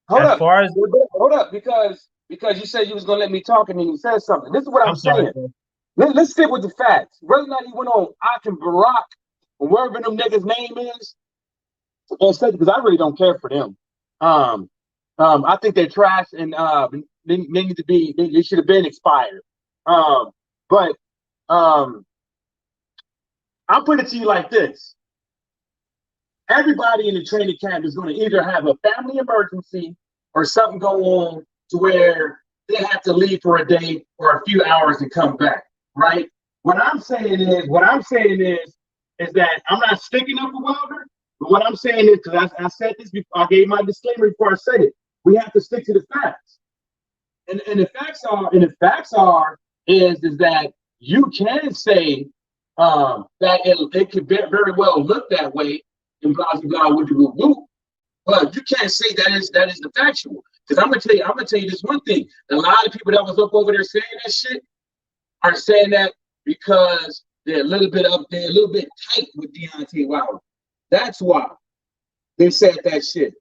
hold as up, far as hold up, because you said you was gonna let me talk and then you said something. This is what I'm I'm sorry, saying. bro. Let's stick with the facts. Whether or not he went on Akin Barak or wherever them niggas' name is, because I really don't care for them. I think they're trash and they need to be. They should have been expired. But I'll put it to you like this: everybody in the training camp is going to either have a family emergency or something go on to where they have to leave for a day or a few hours and come back, right? What I'm saying is that I'm not sticking up for Wilder. But what I'm saying is, because I said this before, I gave my disclaimer before I said it. We have to stick to the facts. And the facts are is that you can say that it could very well look that way and blah blah blah. But you can't say that is the factual. Because I'm gonna tell you this one thing. A lot of people that was up over there saying that shit are saying that because they're a little bit tight with Deontay Wilder. That's why they said that shit.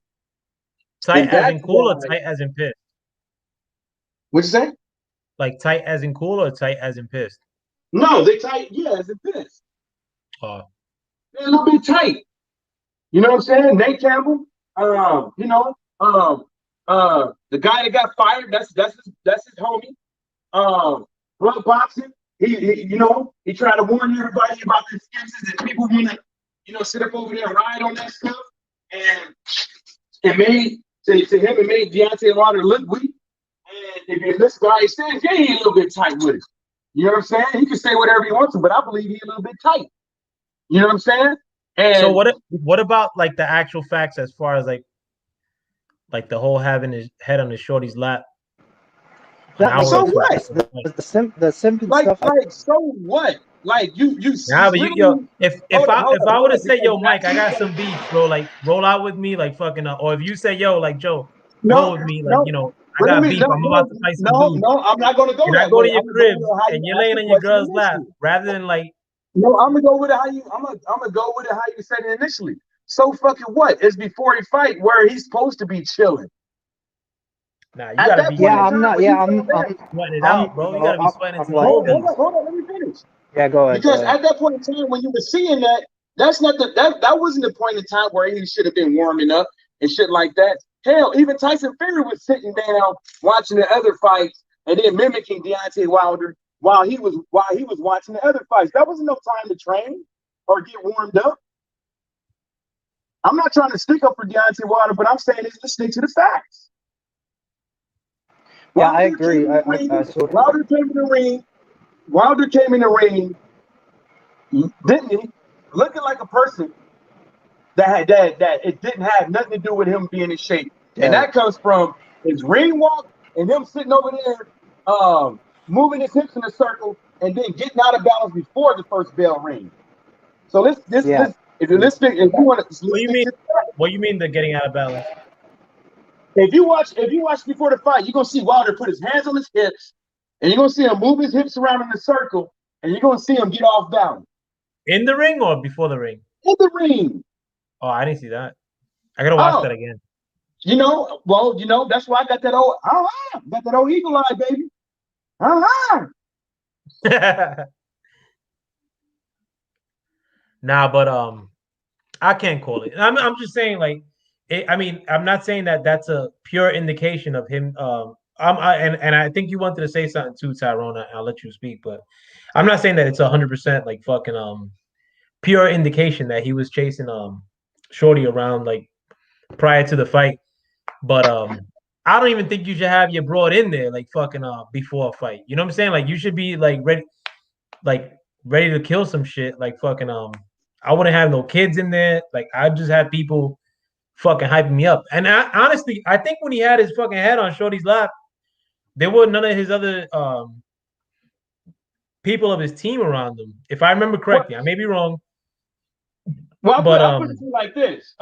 Tight as in cool or tight as in pissed? What'd you say? Like tight as in cool or tight as in pissed? No, they tight, yeah, as in pissed. Oh. They're a little bit tight. You know what I'm saying? Nate Campbell, the guy that got fired, that's his homie. Blood boxing. He tried to warn everybody about the excuses and people want to, sit up over there and ride on that stuff. And it made Deontay Wilder look weak. And if this guy says, yeah, he's a little bit tight with it. You know what I'm saying? He can say whatever he wants to, but I believe he's a little bit tight. You know what I'm saying? And so what about like the actual facts as far as like the whole having his head on his shorty's lap? So what? The simple stuff. Like so what? Like you. Nah, but if I would have said, yo, Mike, I got some beef, bro. Like roll out with me, like fucking. Or if you say, yo, like Joe, roll with me, like I got beef. I'm about to fight some dude. No, I'm not gonna go. And I go to your crib and you're laying on your girl's lap, rather than like. No, I'm gonna go with it how you. I'm gonna go with it how you said it initially. So fucking what? It's before he fight where he's supposed to be chilling. Nah, you gotta be. Yeah, I'm not. Yeah, I'm sweating it out, bro. You gotta be sweating it. Hold on, let me finish. Yeah, go ahead. Because at that point in time when you were seeing that, that's not that wasn't the point in time where he should have been warming up and shit like that. Hell, even Tyson Fury was sitting down watching the other fights and then mimicking Deontay Wilder while he was watching the other fights. That wasn't no time to train or get warmed up. I'm not trying to stick up for Deontay Wilder, but I'm saying is listening to the facts. Yeah, I agree. Wilder came in the ring, didn't he? Looking like a person that it didn't have nothing to do with him being in shape. Yeah. And that comes from his ring walk and him sitting over there, moving his hips in a circle and then getting out of balance before the first bell rings. So if you want to, what you mean the getting out of balance? If you watch before the fight, you're gonna see Wilder put his hands on his hips, and you're gonna see him move his hips around in a circle, and you're gonna see him get off balance. In the ring or before the ring? In the ring. Oh, I didn't see that. I gotta watch that again. That's why I got that old eagle eye, baby. Nah, but I can't call it. I'm just saying, like, I'm not saying that that's a pure indication of him. And I think you wanted to say something too, Tyrone. I'll let you speak, but I'm not saying that it's 100% like fucking pure indication that he was chasing Shorty around like prior to the fight. But I don't even think you should have your broad in there like fucking before a fight. You know what I'm saying? Like you should be like ready to kill some shit. Like fucking I wouldn't have no kids in there. Like I just have people fucking hyping me up. And honestly, I think when he had his fucking head on Shorty's lap, there were none of his other people of his team around him. If I remember correctly, I may be wrong. Well, I'll put it to you like this.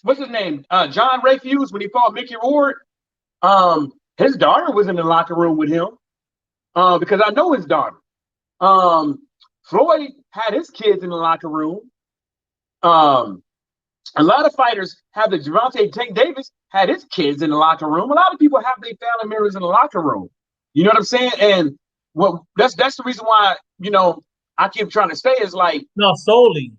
What's his name? John Rayfuse, when he fought Mickey Rourke, his daughter was in the locker room with him because I know his daughter. Floyd had his kids in the locker room. A lot of fighters have the Tank Davis had his kids in the locker room. A lot of people have their family members in the locker room. You know what I'm saying? And that's the reason why, I keep trying to say is like solely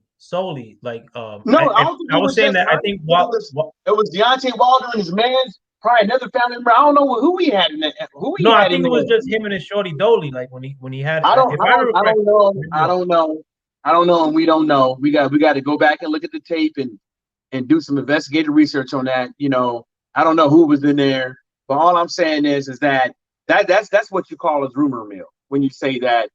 like no, I was saying that I think it was Deontay Wilder and his man's probably another family member. I don't know who he had in that. I think it was just him and his Shorty Dolly. Like when he had. I don't know, and we don't know. We got to go back and look at the tape and do some investigative research on that. I don't know who was in there, but all I'm saying is that That's what you call a rumor mill when you say that,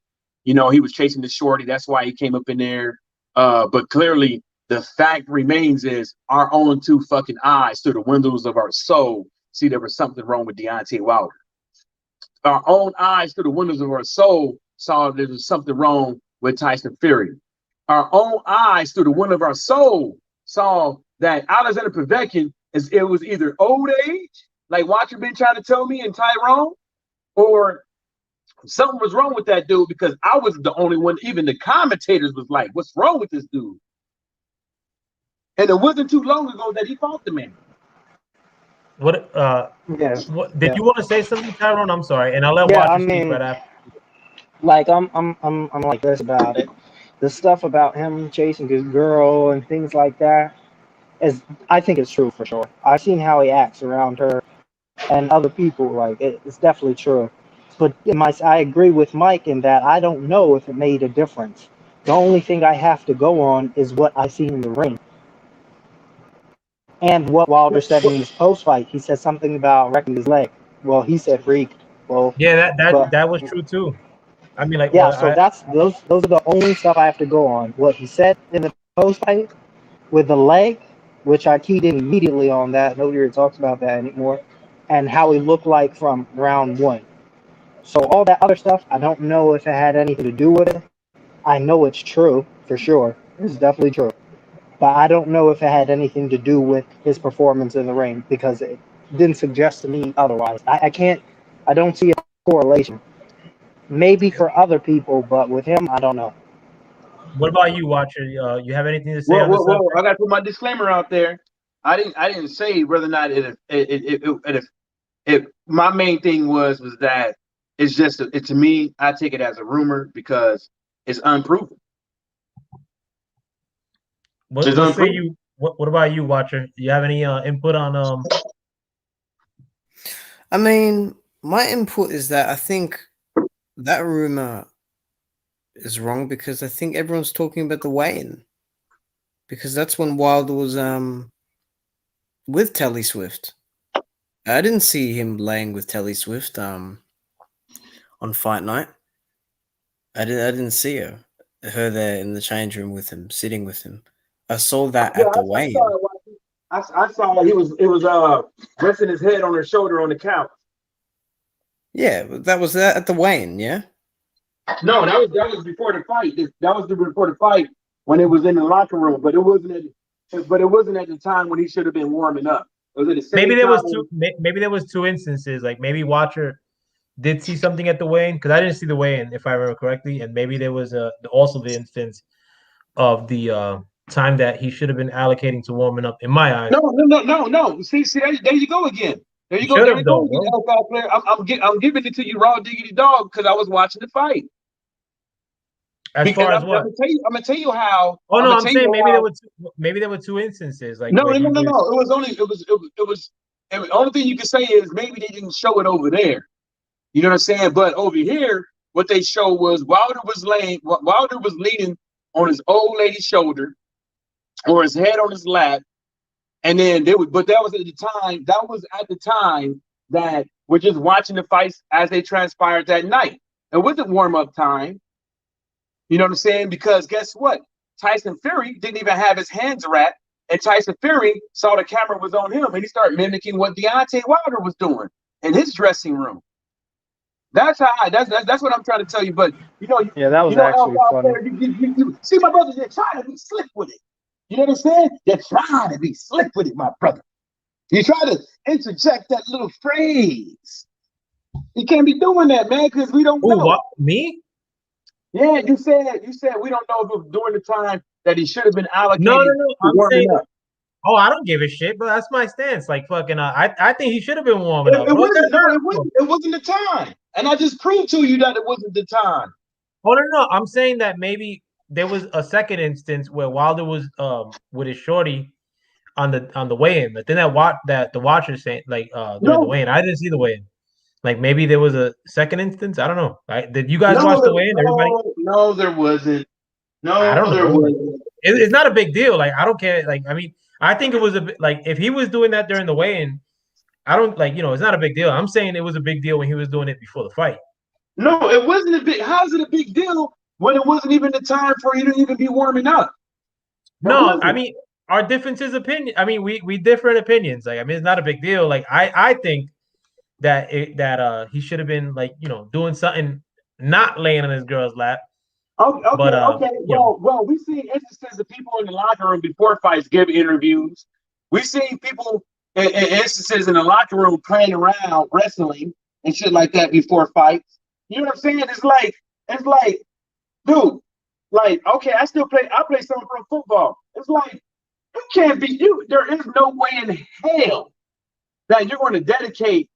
you know, he was chasing the shorty. That's why he came up in there. But clearly, the fact remains is our own two fucking eyes through the windows of our soul see there was something wrong with Deontay Wilder. Our own eyes through the windows of our soul saw there was something wrong with Tyson Fury. Our own eyes through the window of our soul saw that Alexander Povetkin it was either old age, like Watcher been trying to tell me, and Tyrone, or something was wrong with that dude, because I was the only one, even the commentators was like, what's wrong with this dude? And it wasn't too long ago that he fought the man. What did you want to say something, Tyrone? I'm sorry, and I'll let Watcher speak right after. Like I'm like this about it. The stuff about him chasing his girl and things like that I think it's true for sure. I've seen how he acts around her and other people. Like it's definitely true. But I agree with Mike in that I don't know if it made a difference. The only thing I have to go on is what I see in the ring. And what Wilder said in his post fight. He said something about wrecking his leg. Well, he said freak. Well, yeah, that was true too. I mean, like, yeah. So that's those are the only stuff I have to go on. What he said in the post fight with the leg, which I keyed in immediately on that. Nobody really talks about that anymore. And how he looked like from round one. So all that other stuff, I don't know if it had anything to do with it. I know it's true for sure. It's definitely true. But I don't know if it had anything to do with his performance in the ring, because it didn't suggest to me otherwise. I don't see a correlation. Maybe for other people, but with him, I don't know. What about you, Watcher? You have anything to say on this? Well, I got to put my disclaimer out there. I didn't say whether or not if my main thing was that it's just to me, I take it as a rumor because it's unproven. What about you, Watcher? Do you have any input on I mean, my input is that I think that rumor is wrong, because I think everyone's talking about the weigh-in, because that's when Wilder was with Telly Swift. I didn't see him laying with Telly Swift on fight night. I didn't see her there in the change room with him, sitting with him. I saw that at the weigh-in. I saw it was resting his head on her shoulder on the couch. Yeah, that was at the weigh-in, yeah? No, that was before the fight. That was before the fight when it was in the locker room, but it wasn't at the time when he should have been warming up. It was at the same maybe there was two instances. Like maybe Watcher did see something at the weigh-in, because I didn't see the weigh-in, if I remember correctly, and maybe there was also the instance of the time that he should have been allocating to warming up. In my eyes, no. See, there you go again. There you go. There you go. NFL player. I'm giving it to you, raw diggity dog, because I was watching the fight. As far as what? I'm gonna tell you how. Oh no, I'm saying maybe there were two instances. Like no. It was the only thing you can say is maybe they didn't show it over there. You know what I'm saying? But over here, what they showed was Wilder was leaning on his old lady's shoulder, or his head on his lap, and then that was at the time that we're just watching the fights as they transpired that night. It wasn't warm up time. You know what I'm saying? Because guess what? Tyson Fury didn't even have his hands wrapped, and Tyson Fury saw the camera was on him, and he started mimicking what Deontay Wilder was doing in his dressing room. That's what I'm trying to tell you. But that was actually funny. You see, my brother, you're trying to be slick with it. You know what I'm saying? You're trying to be slick with it, my brother. You try to interject that little phrase. You can't be doing that, man, because we don't know. What, me? Yeah, you said we don't know if it was during the time that he should have been allocated. No. I'm saying, up. Oh, I don't give a shit, but that's my stance. Like fucking, I think he should have been warming up. It wasn't the time, and I just proved to you that it wasn't the time. Oh no, I'm saying that maybe there was a second instance where Wilder was with his shorty on the weigh-in, but then the Watcher saying like during the weigh-in, I didn't see the weigh-in. Like maybe there was a second instance. I don't know. Did you guys watch the weigh-in? Everybody? No, there wasn't. No, I don't know. There wasn't. It's not a big deal. Like I don't care. Like I mean, I think it was a bit like if he was doing that during the weigh-in, I don't like, it's not a big deal. I'm saying it was a big deal when he was doing it before the fight. No, it wasn't a big. How's it a big deal when it wasn't even the time for you to even be warming up? No, I mean our differences opinion. I mean we different opinions. Like I mean it's not a big deal. Like I think that he should have been like doing something, not laying on his girl's lap. Okay, But okay. Well, we see instances of people in the locker room before fights give interviews. We see people in instances in the locker room playing around wrestling and shit like that before fights. You know what I'm saying? It's like, dude, like, okay, I play some pro football. It's like you can't be you. There is no way in hell that you're going to dedicate,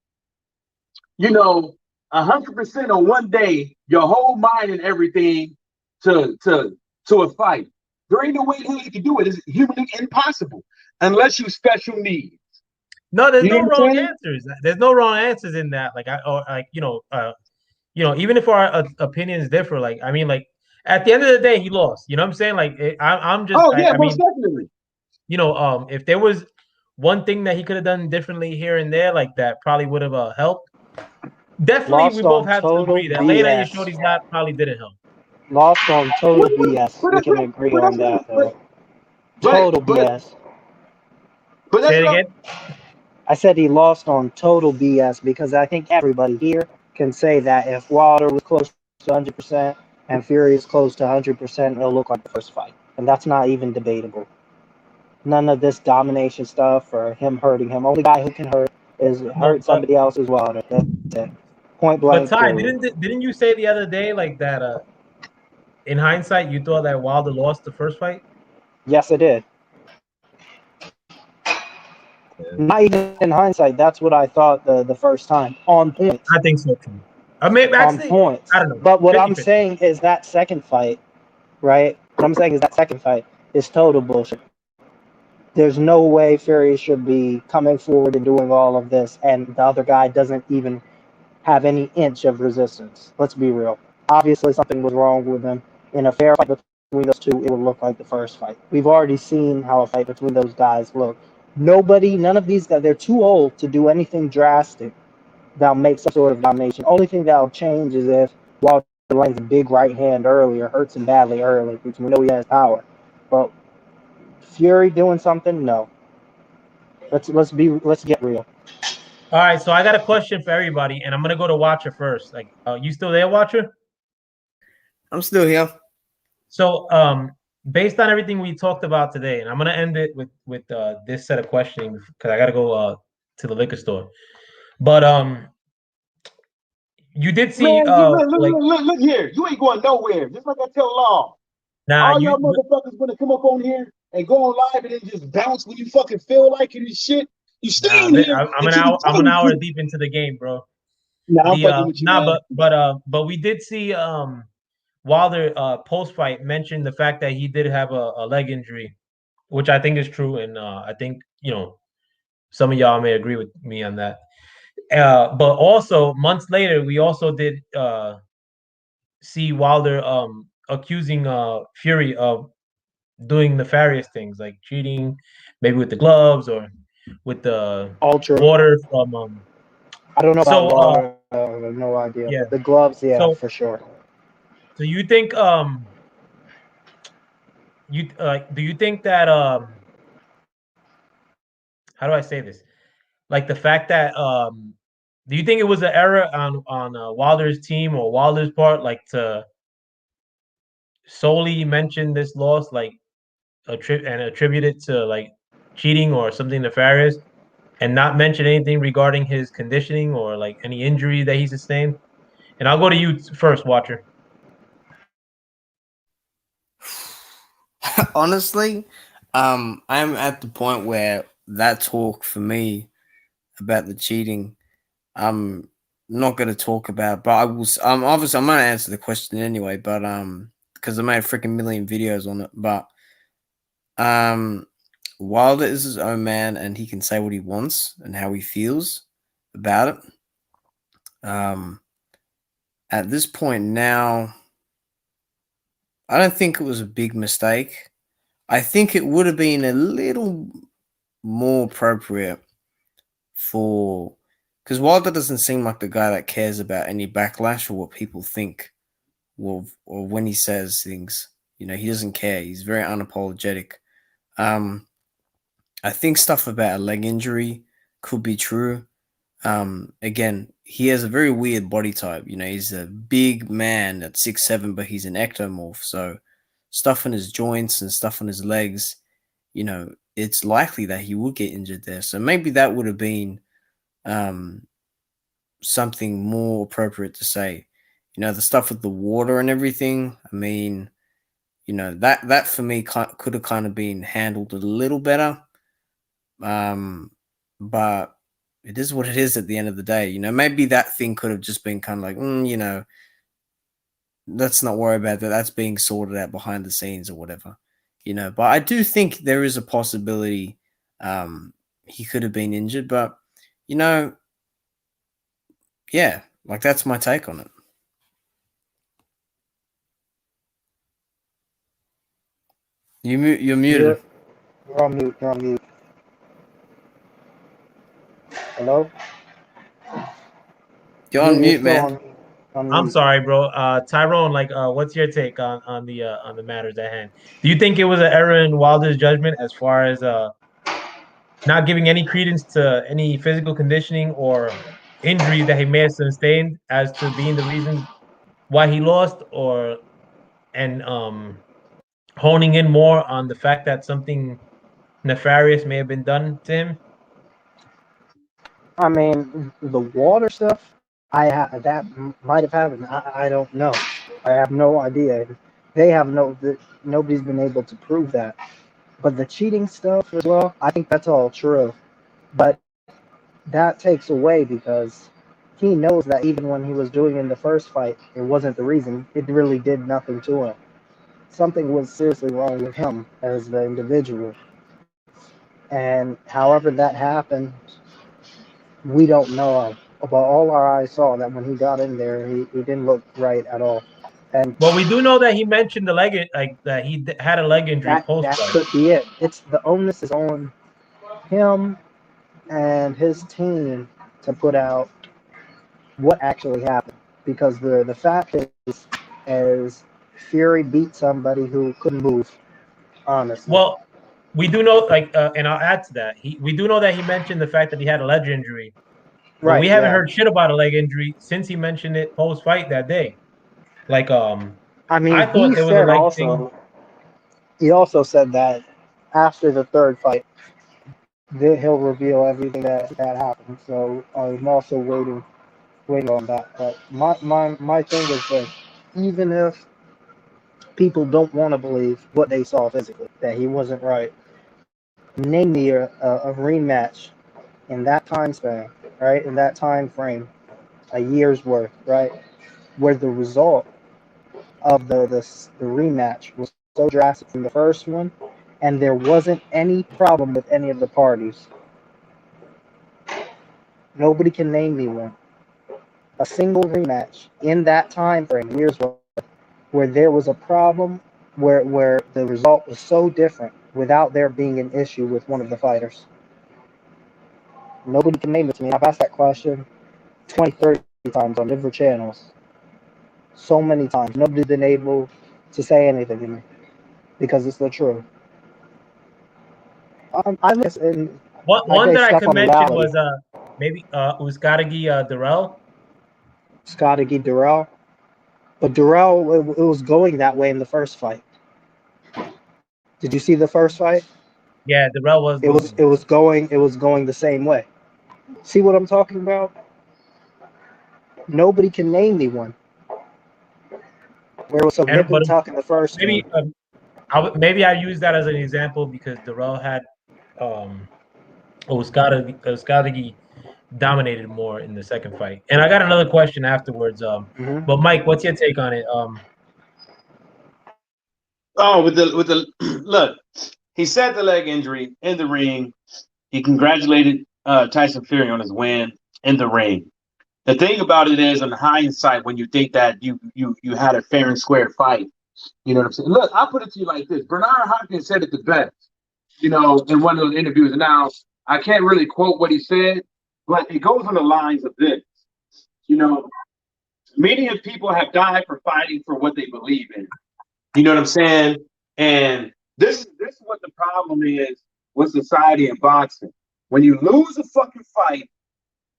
100% on one day, your whole mind and everything to a fight. There ain't no way in hell you can do it. It's humanly impossible unless you special needs. No, there's no wrong answers. There's no wrong answers in that. Like even if our opinions differ, like I mean, like at the end of the day, he lost. You know what I'm saying? Like I'm just. Oh yeah, I most mean, definitely. If there was one thing that he could have done differently here and there, like that probably would have helped. Definitely, Lost we both on have to total agree that laying on your BS. shorty's lap probably didn't help. Lost on total BS. We can agree on that, though. Total BS. But Say it again. I said he lost on total BS because I think everybody here can say that if Wilder was close to 100% and Fury is close to 100%, it'll look like the first fight. And that's not even debatable. None of this domination stuff or him hurting him. Only guy who can hurt somebody else is Wilder. That's it. Point blank. But Ty, didn't you say the other day like that? In hindsight, you thought that Wilder lost the first fight? Yes, I did. Not even in hindsight. That's what I thought the first time. On points. I think so too. I mean, actually, on points. I don't know. But what 50-50. I'm saying is that second fight, right? What I'm saying is that second fight is total bullshit. There's no way Fury should be coming forward and doing all of this, and the other guy doesn't even have any inch of resistance. Let's be real. Obviously, something was wrong with him. In a fair fight between those two, it would look like the first fight. We've already seen how a fight between those guys look. None of these guys, they're too old to do anything drastic that'll make some sort of domination. Only thing that'll change is if Walter lands a big right hand early or hurts him badly early, which we know he has power. But Fury doing something? No. Let's get real. All right, so I got a question for everybody, and I'm gonna go to Watcher first. Like, you still there, Watcher? I'm still here. So, based on everything we talked about today, and I'm gonna end it with this set of questioning because I gotta go to the liquor store. But you did see look here. You ain't going nowhere. Just like I tell Law. All y'all motherfuckers gonna come up on here and go on live and then just bounce when you fucking feel like it and shit. You stay in here. I'm an hour deep into the game, bro. But we did see Wilder post fight mentioned the fact that he did have a leg injury, which I think is true, and I think some of y'all may agree with me on that. But also months later, we also did see Wilder accusing Fury of doing nefarious things like cheating, maybe with the gloves or with the water from. I don't know about water. I have no idea. Yeah. But the gloves, yeah, for sure. So you think do you think that how do I say this? Like the fact that do you think it was an error on Wilder's team or Wilder's part, like to solely mention this loss, like attribute it to like cheating or something nefarious, and not mention anything regarding his conditioning or like any injury that he sustained? And I'll go to you first, Watcher. Honestly, I'm at the point where that talk for me about the cheating, I'm not going to talk about, but I will. Obviously, I'm going to answer the question anyway, but because I made a freaking million videos on it. But Wilder is his own man, and he can say what he wants and how he feels about it. At this point now, I don't think it was a big mistake. I think it would have been a little more appropriate for because Wilder doesn't seem like the guy that cares about any backlash or what people think, or when he says things. You know, he doesn't care. He's very unapologetic. I think stuff about a leg injury could be true. Again, he has a very weird body type. You know, he's a big man at 6'7", but he's an ectomorph. So stuff in his joints and stuff on his legs, you know, it's likely that he would get injured there. So maybe that would have been something more appropriate to say. You know, the stuff with the water and everything. I mean, you know, that for me could have kind of been handled a little better. But it is what it is at the end of the day. You know, maybe that thing could have just been kind of like, you know, let's not worry about that. That's being sorted out behind the scenes or whatever. You know, but I do think there is a possibility he could have been injured. But, you know, yeah, like that's my take on it. You're muted. You're on mute. You're on mute. Hello? You're on mute, still man. On I'm mute. sorry, bro. Tyrone, like, what's your take on the matters at hand? Do you think it was an error in Wilder's judgment as far as not giving any credence to any physical conditioning or injuries that he may have sustained as to being the reason why he lost, and honing in more on the fact that something nefarious may have been done to him? I mean, the water stuff, that might have happened. I don't know. I have no idea. They have nobody's been able to prove that. But the cheating stuff as well, I think that's all true. But that takes away because he knows that even when he was doing in the first fight, it wasn't the reason. It really did nothing to him. Something was seriously wrong with him as the individual. And however that happened, we don't know. But all our eyes saw that when he got in there, he didn't look right at all. And Well, we do know that he mentioned the leg, like that he had a leg injury post that fight. could be it. It's the onus is on him and his team to put out what actually happened. Because the fact is Fury beat somebody who couldn't move, honestly. Well, we do know, like, and I'll add to that. We do know that he mentioned the fact that he had a leg injury, but Right, we haven't yeah. heard shit about a leg injury since he mentioned it post fight that day. Like, I mean, I thought it was a leg thing. he also said that after the third fight, he'll reveal everything that happened. So I'm also waiting on that. But my thing is that even if people don't want to believe what they saw physically, that he wasn't right, name me a rematch in that time span, right? In that time frame, a year's worth, right? Where the result of the rematch was so drastic from the first one, and there wasn't any problem with any of the parties. Nobody can name me one. A single rematch in that time frame, years worth, where there was a problem, where the result was so different without there being an issue with one of the fighters. Nobody can name it to me. I've asked that question 20, 30 times on different channels. So many times. Nobody's been able to say anything to me because it's the truth. I listen. One that I stuff could on mention reality. was maybe Uzcategui Durrell. Scotty Durrell. But Durrell, it was going that way in the first fight. Did you see the first fight? Yeah, Durrell was losing. It was going the same way. See what I'm talking about? Nobody can name me one. Where it was a nip and tuck in the first maybe one. maybe I use that as an example because Durrell had Uzcategui dominated more in the second fight. And I got another question afterwards. But Mike, what's your take on it? Oh, with the look, he said the leg injury in the ring. He congratulated Tyson Fury on his win in the ring. The thing about it is, in hindsight, when you think that you had a fair and square fight, you know what I'm saying? Look, I'll put it to you like this. Bernard Hopkins said it the best, you know, in one of those interviews. Now, I can't really quote what he said, but it goes on the lines of this. You know, many of people have died for fighting for what they believe in. You know what I'm saying? And this is what the problem is with society and boxing. When you lose a fucking fight,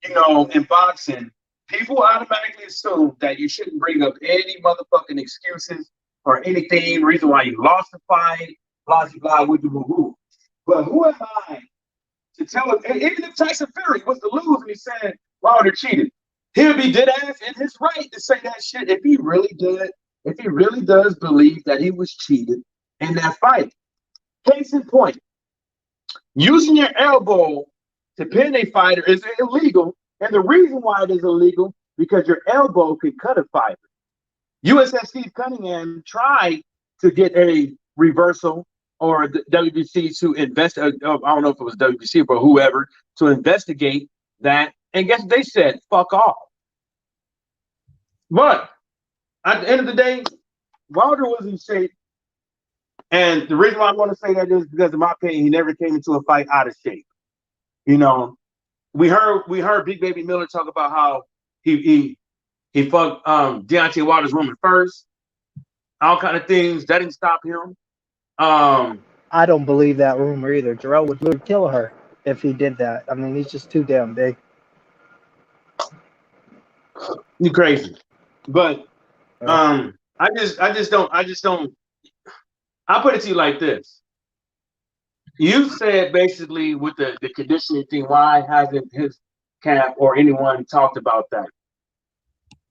you know, in boxing, people automatically assume that you shouldn't bring up any motherfucking excuses or anything, reason why you lost the fight, blah, blah, blah, woo, woo, woo. But who am I to tell him, even if Tyson Fury was to lose and he said Wilder cheated, he'll be dead ass in his right to say that shit if he really does believe that he was cheated in that fight. Case in point, using your elbow to pin a fighter is illegal, and the reason why it is illegal because your elbow can cut a fighter. USS Steve Cunningham tried to get a reversal or the WBC to investigate. I don't know if it was WBC or whoever to investigate that, and guess what they said? Fuck off. But at the end of the day, Wilder was in shape. And the reason why I want to say that is because, in my opinion, he never came into a fight out of shape. You know, we heard Big Baby Miller talk about how he fucked Deontay Wilder's woman first, all kind of things. That didn't stop him. I don't believe that rumor either. Jarrell would literally kill her if he did that. I mean, he's just too damn big. You crazy, but I just don't. I'll put it to you like this. You said basically with the conditioning thing, why hasn't his camp or anyone talked about that?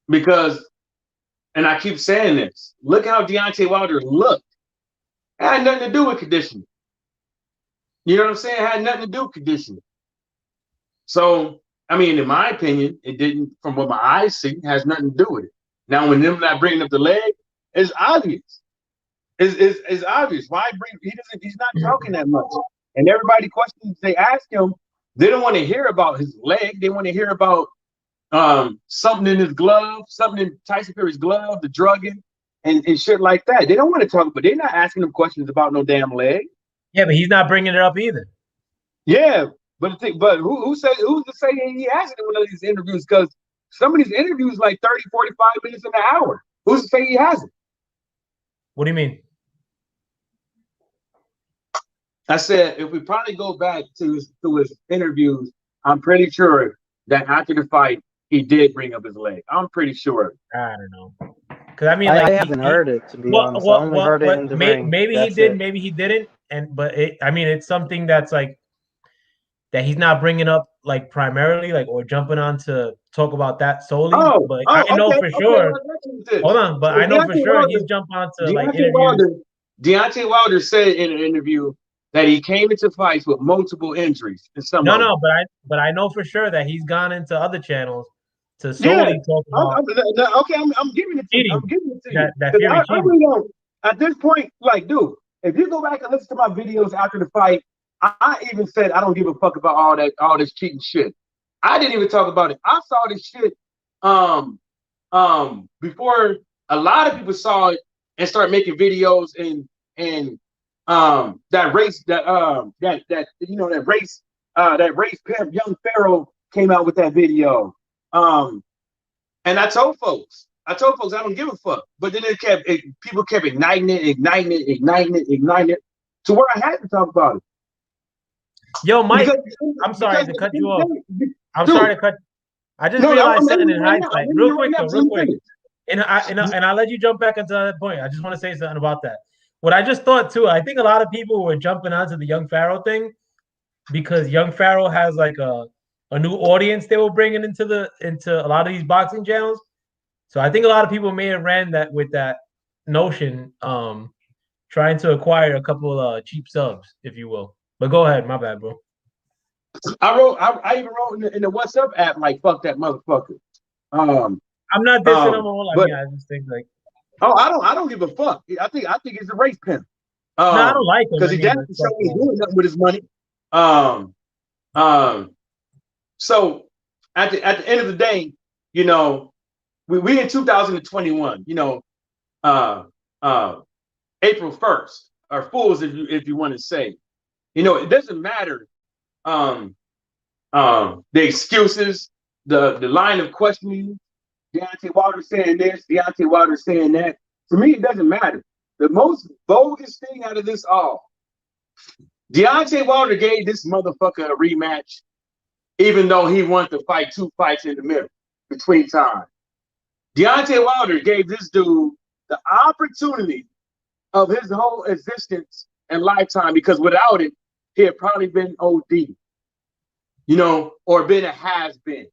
Because, and I keep saying this, look how Deontay Wilder looked. It had nothing to do with conditioning. You know what I'm saying? It had nothing to do with conditioning. So, I mean, in my opinion, it didn't, from what my eyes see, has nothing to do with it. Now, when them not bringing up the leg, it's obvious. It's obvious. Why bring? He's not talking that much. And everybody questions they ask him, they don't want to hear about his leg. They want to hear about something in his glove, something in Tyson Fury's glove, the drugging, and shit like that. They don't want to talk, but they're not asking him questions about no damn leg. Yeah, but he's not bringing it up either. Yeah, but who's to say he hasn't in one of these interviews? Because some of these interviews like 30, 45 minutes in an hour. Who's to say he hasn't? What do you mean? I said if we probably go back to his interviews, I'm pretty sure that after the fight he did bring up his leg. I'm pretty sure. I don't know, because I mean, I haven't heard it, to be honest. I only heard it in the ring. Maybe he did, maybe he didn't, but I mean, it's something that's like that he's not bringing up like primarily, like or jumping on to talk about that solely. But I know for sure. Hold on, but I know for sure he's jumped on to like interviews. Deontay Wilder said in an interview that he came into fights with multiple injuries. No, but I know for sure that he's gone into other channels to solely talk about. I'm giving it to you. I'm giving it to you. That I really don't. At this point, like, dude, if you go back and listen to my videos after the fight, I even said I don't give a fuck about all this cheating shit. I didn't even talk about it. I saw this shit before a lot of people saw it and start making videos and that race pimp Young Pharaoh came out with that video. And I told folks I don't give a fuck. But then people kept igniting it to where I had to talk about it. Yo, Mike, I'm sorry to cut you off. Sorry to cut. I just realized something in hindsight, real quick. And I'll let you jump back into that point. I just want to say something about that. What I just thought too, I think a lot of people were jumping onto the Young Pharaoh thing because Young Pharaoh has like a new audience they were bringing into a lot of these boxing channels. So I think a lot of people may have ran that with that notion, trying to acquire a couple cheap subs, if you will. But go ahead, my bad, bro. I even wrote in the WhatsApp app like fuck that motherfucker. I'm not dissing him all. I just think like. Oh, I don't give a fuck. I think he's a race pimp. No, I don't like him because he definitely showed me doing nothing with his money. So at the end of the day, you know, we in 2021. You know, April 1st, or Fools, if you want to say. You know, it doesn't matter The excuses, the line of questioning, Deontay Wilder saying this, Deontay Wilder saying that. For me, it doesn't matter. The most bogus thing out of this all, Deontay Wilder gave this motherfucker a rematch, even though he wanted to fight 2 fights in the middle between time. Deontay Wilder gave this dude the opportunity of his whole existence and lifetime, because without it, he had probably been OD, or been a has-been,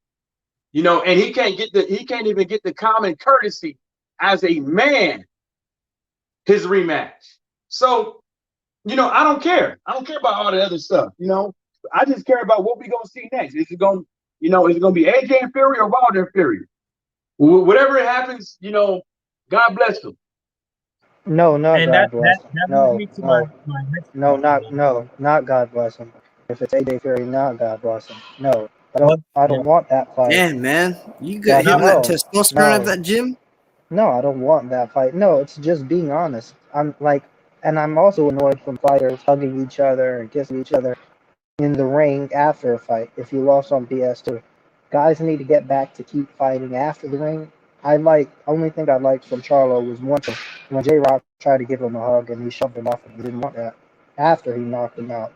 and he can't even get the common courtesy as a man, his rematch. So, I don't care. I don't care about all the other stuff, I just care about what we're gonna see next. Is it gonna be AJ and Fury or Wilder and Fury? Whatever it happens, God bless them. No, not And God bless him. that No, brings me to no, my next no, question. not God bless him. If it's AJ Fury, not God bless him. No, What? I Yeah. don't want that fight. Damn, man, you got That hitting that no, testosterone at no, that gym. no, I don't want that fight. No, it's just being honest. I'm like, and I'm also annoyed from fighters hugging each other and kissing each other in the ring after a fight. If you lost on BS2, guys need to get back to keep fighting after the ring. Only thing I liked from Charlo was once when J Rock tried to give him a hug and he shoved him off and he didn't want that after he knocked him out.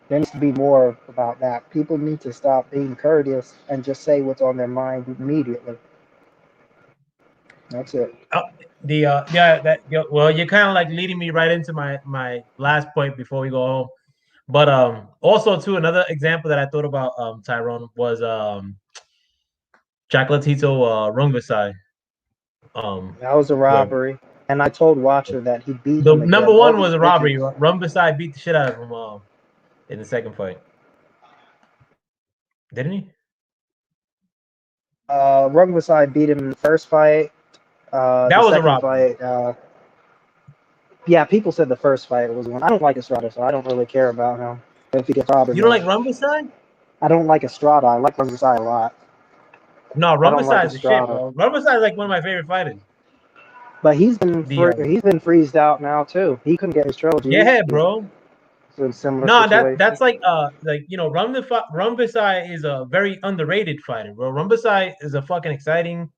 There needs to be more about that. People need to stop being courteous and just say what's on their mind immediately. That's it. Well, you're kind of like leading me right into my last point before we go home. But also too, another example that I thought about Tyrone was Chocolatito Rungvisai. That was a Where robbery. And I told Watcher that he beat the him number again. All one these was a robbery. bitches. Rungvisai beat the shit out of him in the second fight. Didn't he? Rungvisai beat him in the first fight. That The was a second robbery. fight, yeah, people said the first fight was one. I don't like Estrada, so I don't really care about him. If he gets robbed You don't again. like Rungvisai? I don't like Estrada. I like Rungvisai a lot. No, I don't like Rungvisai is the shit, Estrada. bro. Rungvisai is like one of my favorite fighters. But He's been freezed out now too. He couldn't get his trilogy. yeah, bro. It's a similar No, situation. that's like Rungvisai is a very underrated fighter, bro. Rungvisai is a fucking exciting.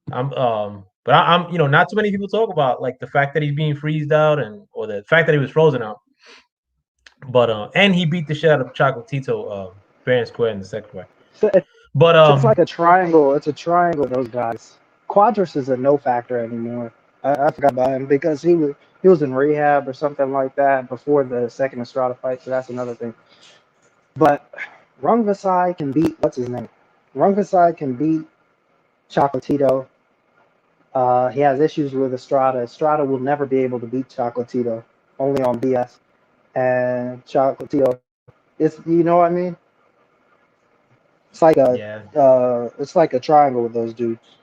But I'm not too many people talk about like the fact that he's being freezed out or the fact that he was frozen out. But and he beat the shit out of Chocolatito fair and square in the second fight. So But it's like a triangle. It's a triangle. Those guys. Quadras is a no factor anymore. I forgot about him because he was in rehab or something like that before the second Estrada fight. So that's another thing. But Rungvisai can beat what's his name? Rungvisai can beat Chocolatito. He has issues with Estrada. Estrada will never be able to beat Chocolatito, only on BS. And Chocolatito, you know what I mean? It's like yeah, it's like a triangle with those dudes.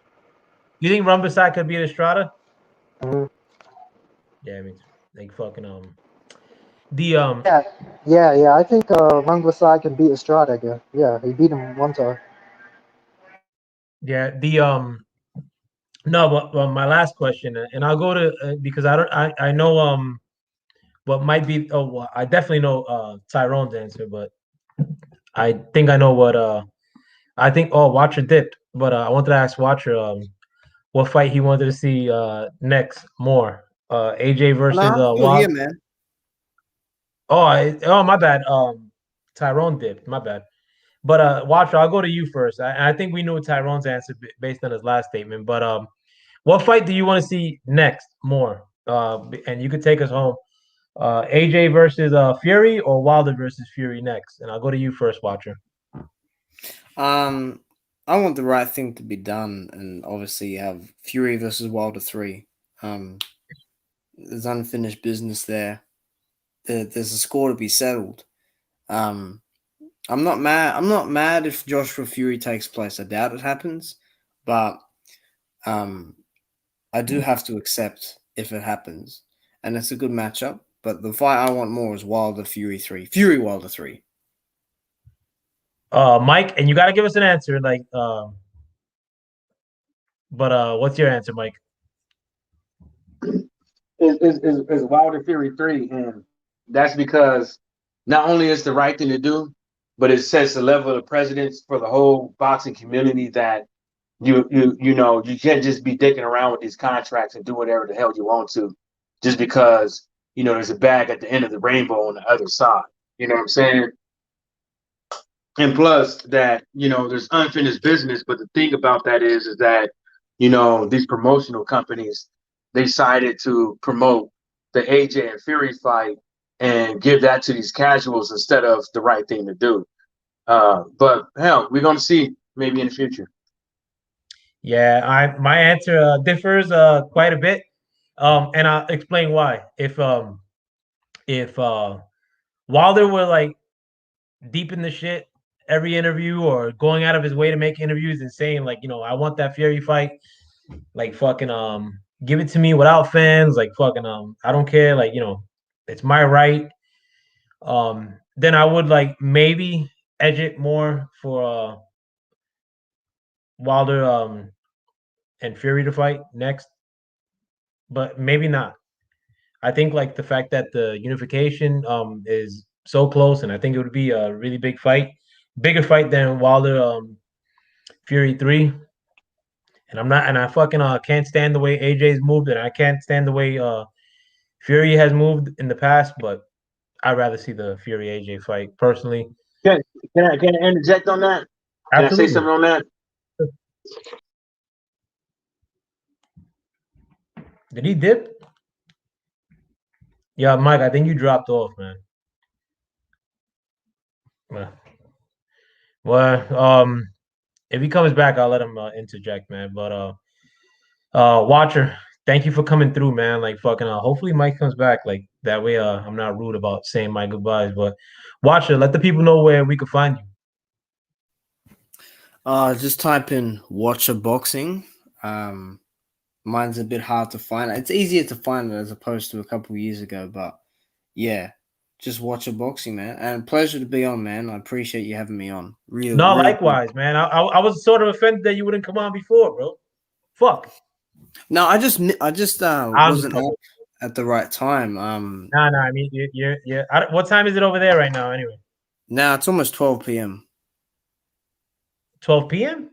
you think Rungvisai could beat Estrada? Mhm. Yeah, I mean, like fucking the Yeah, yeah. I think Rungvisai can beat Estrada again. Yeah, he beat him one time. yeah the no, but my last question, and I'll go to because I know what might be well, I definitely know Tyrone's answer, but I think I know what I think Watcher dipped, but I wanted to ask Watcher what fight he wanted to see next more. AJ No, versus I'm still Wild. here, man. Oh, my bad. Tyrone dipped. My bad. But Watcher, I'll go to you first. I think we knew Tyrone's answer based on his last statement. But what fight do you want to see next more? And you could take us home. AJ versus Fury or Wilder versus Fury next. And I'll go to you first, Watcher. I want the right thing to be done, and obviously you have Fury versus Wilder 3. There's unfinished business there. There's a score to be settled. I'm not mad. I'm not mad if Joshua Fury takes place. I doubt it happens, but I do have to accept if it happens, and it's a good matchup. But the fight I want more is Wilder Fury 3. Fury Wilder 3. Mike, and you got to give us an answer. But what's your answer, Mike? Is Wilder Fury 3, and that's because not only is the right thing to do, but it sets the level of precedence for the whole boxing community that you can't just be dicking around with these contracts and do whatever the hell you want to, just because there's a bag at the end of the rainbow on the other side. You know what I'm saying? And plus that there's unfinished business. But the thing about that is that these promotional companies, they decided to promote the AJ and Fury fight and give that to these casuals instead of the right thing to do. But hell, we're gonna see maybe in the future. Yeah, my answer differs quite a bit, and I'll explain why. If Wilder were like deep in the shit every interview or going out of his way to make interviews and saying like, I want that Fury fight, like fucking give it to me without fans, like fucking I don't care, like it's my right. Then I would like maybe edge it more for Wilder and Fury to fight next, but maybe not. I think like the fact that the unification is so close, and I think it would be a really big fight, bigger fight than Wilder Fury 3. And I fucking can't stand the way AJ's moved, and I can't stand the way Fury has moved in the past, but I'd rather see the Fury AJ fight personally. Can I interject on that? Can Absolutely. I say something on that? Did he dip? Yeah, Mike, I think you dropped off, man. Well, if he comes back, I'll let him interject, man. But Watcher, thank you for coming through, man. Like fucking hopefully Mike comes back. Like that way I'm not rude about saying my goodbyes. But Watcher, let the people know where we can find you. Just type in Watcher Boxing. Mine's a bit hard to find. It's easier to find it as opposed to a couple of years ago, but yeah, just Watcher Boxing, man. And pleasure to be on, man. I appreciate you having me on. Really, likewise, man. I was sort of offended that you wouldn't come on before, bro. Fuck. No, I just wasn't up at the right time. No, I mean, what time is it over there right now, anyway? Now it's almost 12 p.m. 12 p.m.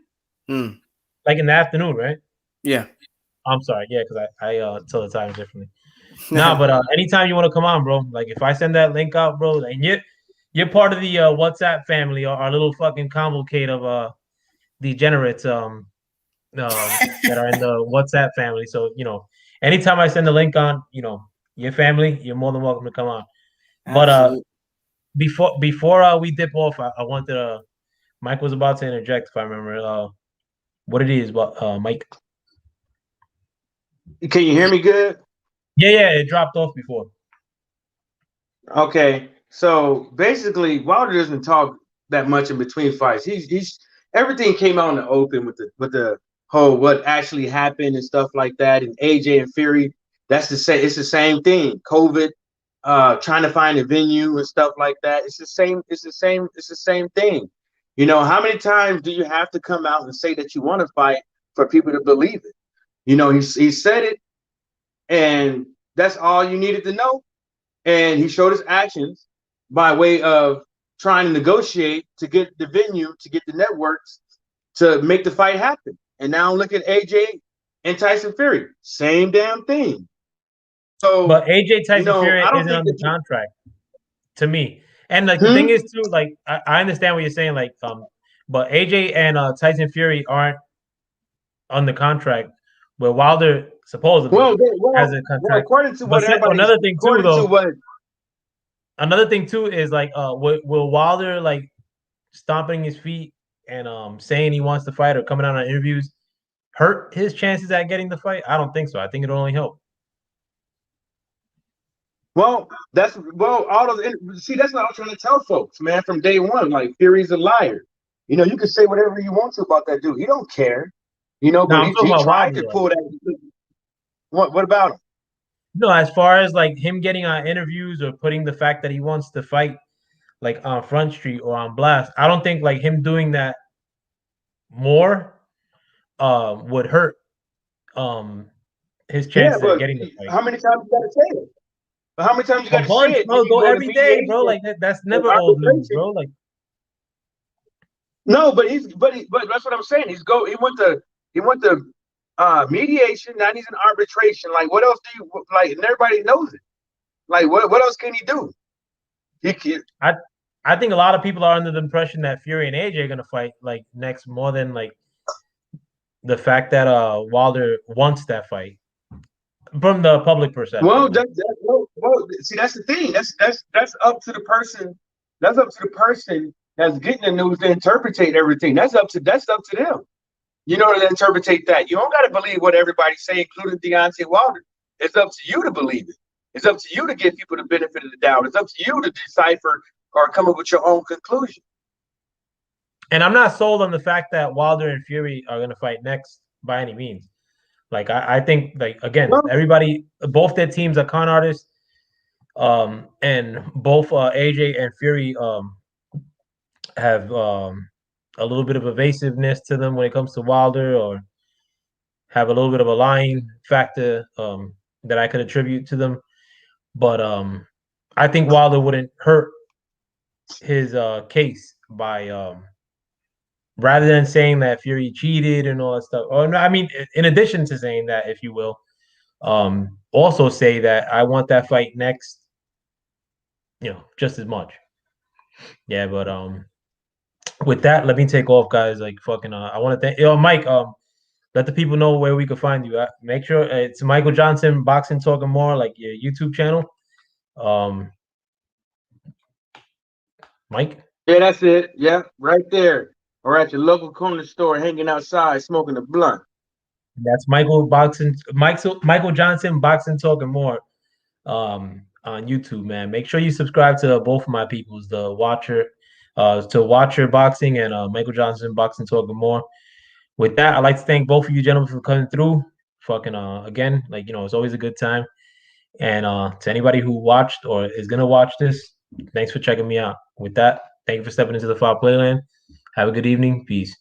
Like in the afternoon, right? Yeah. I'm sorry, yeah, because I tell the time differently. No, but anytime you want to come on, bro. Like if I send that link out, bro, and you're part of the WhatsApp family, our little fucking cavalcade of degenerates that are in the WhatsApp family. So anytime I send the link on, your family, you're more than welcome to come on. But before we dip off, I wanted Mike was about to interject if I remember what it is, but Mike. Can you hear me good? Yeah, it dropped off before. Okay, so basically, Wilder doesn't talk that much in between fights. He's everything came out in the open with the whole what actually happened and stuff like that. And AJ and Fury, it's the same thing. COVID, trying to find a venue and stuff like that. It's the same thing. How many times do you have to come out and say that you want to fight for people to believe it? He said it, and that's all you needed to know. And he showed his actions by way of trying to negotiate to get the venue, to get the networks to make the fight happen. And now look at AJ and Tyson Fury, same damn thing. So, but AJ Tyson Fury isn't on the contract, to me. And like the thing is too, like I understand what you're saying, like but AJ and Tyson Fury aren't on the contract, where Wilder supposedly has a contract. Well, according to what everybody, another thing too, though. Another thing too is like, will Wilder like stomping his feet and saying he wants to fight or coming out on interviews hurt his chances at getting the fight? I don't think so. I think it'll only help. Well, that's what I'm trying to tell folks, man, from day one. Like, Fury's a liar. You can say whatever you want to about that dude. He don't care. But he tried to pull that. What about him? No, as far as like him getting on interviews or putting the fact that he wants to fight like on Front Street or on Blast, I don't think like him doing that more would hurt his chances at getting the fight. How many times you gotta say it? How many times you gotta say it? Bro, go every day, bro. Like that's never old news, bro. Like No, but but that's what I'm saying. He went to mediation. Now he's in arbitration. Like, what else do you like? And everybody knows it. Like, what else can he do? He can. I think a lot of people are under the impression that Fury and AJ are gonna fight like next more than like the fact that Wilder wants that fight from the public perception. Well, see, that's the thing. That's up to the person. That's up to the person that's getting the news to interpret everything. That's up to them. You know, to interpret that. You don't got to believe what everybody's saying, including Deontay Wilder. It's up to you to believe it. It's up to you to give people the benefit of the doubt. It's up to you to decipher or come up with your own conclusion. And I'm not sold on the fact that Wilder and Fury are going to fight next by any means. Like, I think, like, again, everybody, both their teams are con artists. And both AJ and Fury have a little bit of evasiveness to them when it comes to Wilder, or have a little bit of a lying factor that I could attribute to them. But I think Wilder wouldn't hurt his case by rather than saying that Fury cheated and all that stuff. Or no, I mean, in addition to saying that, if you will, also say that I want that fight next. You know, just as much. Yeah, but with that, let me take off, guys. Like, fucking, I want to thank Mike. Let the people know where we can find you. Make sure it's Michael Johnson Boxing Talking More, like your YouTube channel. Mike. Yeah, that's it. Yeah, right there, or at your local corner store, hanging outside, smoking a blunt. That's Michael Johnson Boxing Talking More. On YouTube, man. Make sure you subscribe to both of my peoples, to Watcher Boxing and Michael Johnson Boxing Talking More. With that, I'd like to thank both of you gentlemen for coming through. Fucking again, like, you know, it's always a good time. And to anybody who watched or is gonna watch this, thanks for checking me out. With that, thank you for stepping into the Foul Playland. Have a good evening. Peace.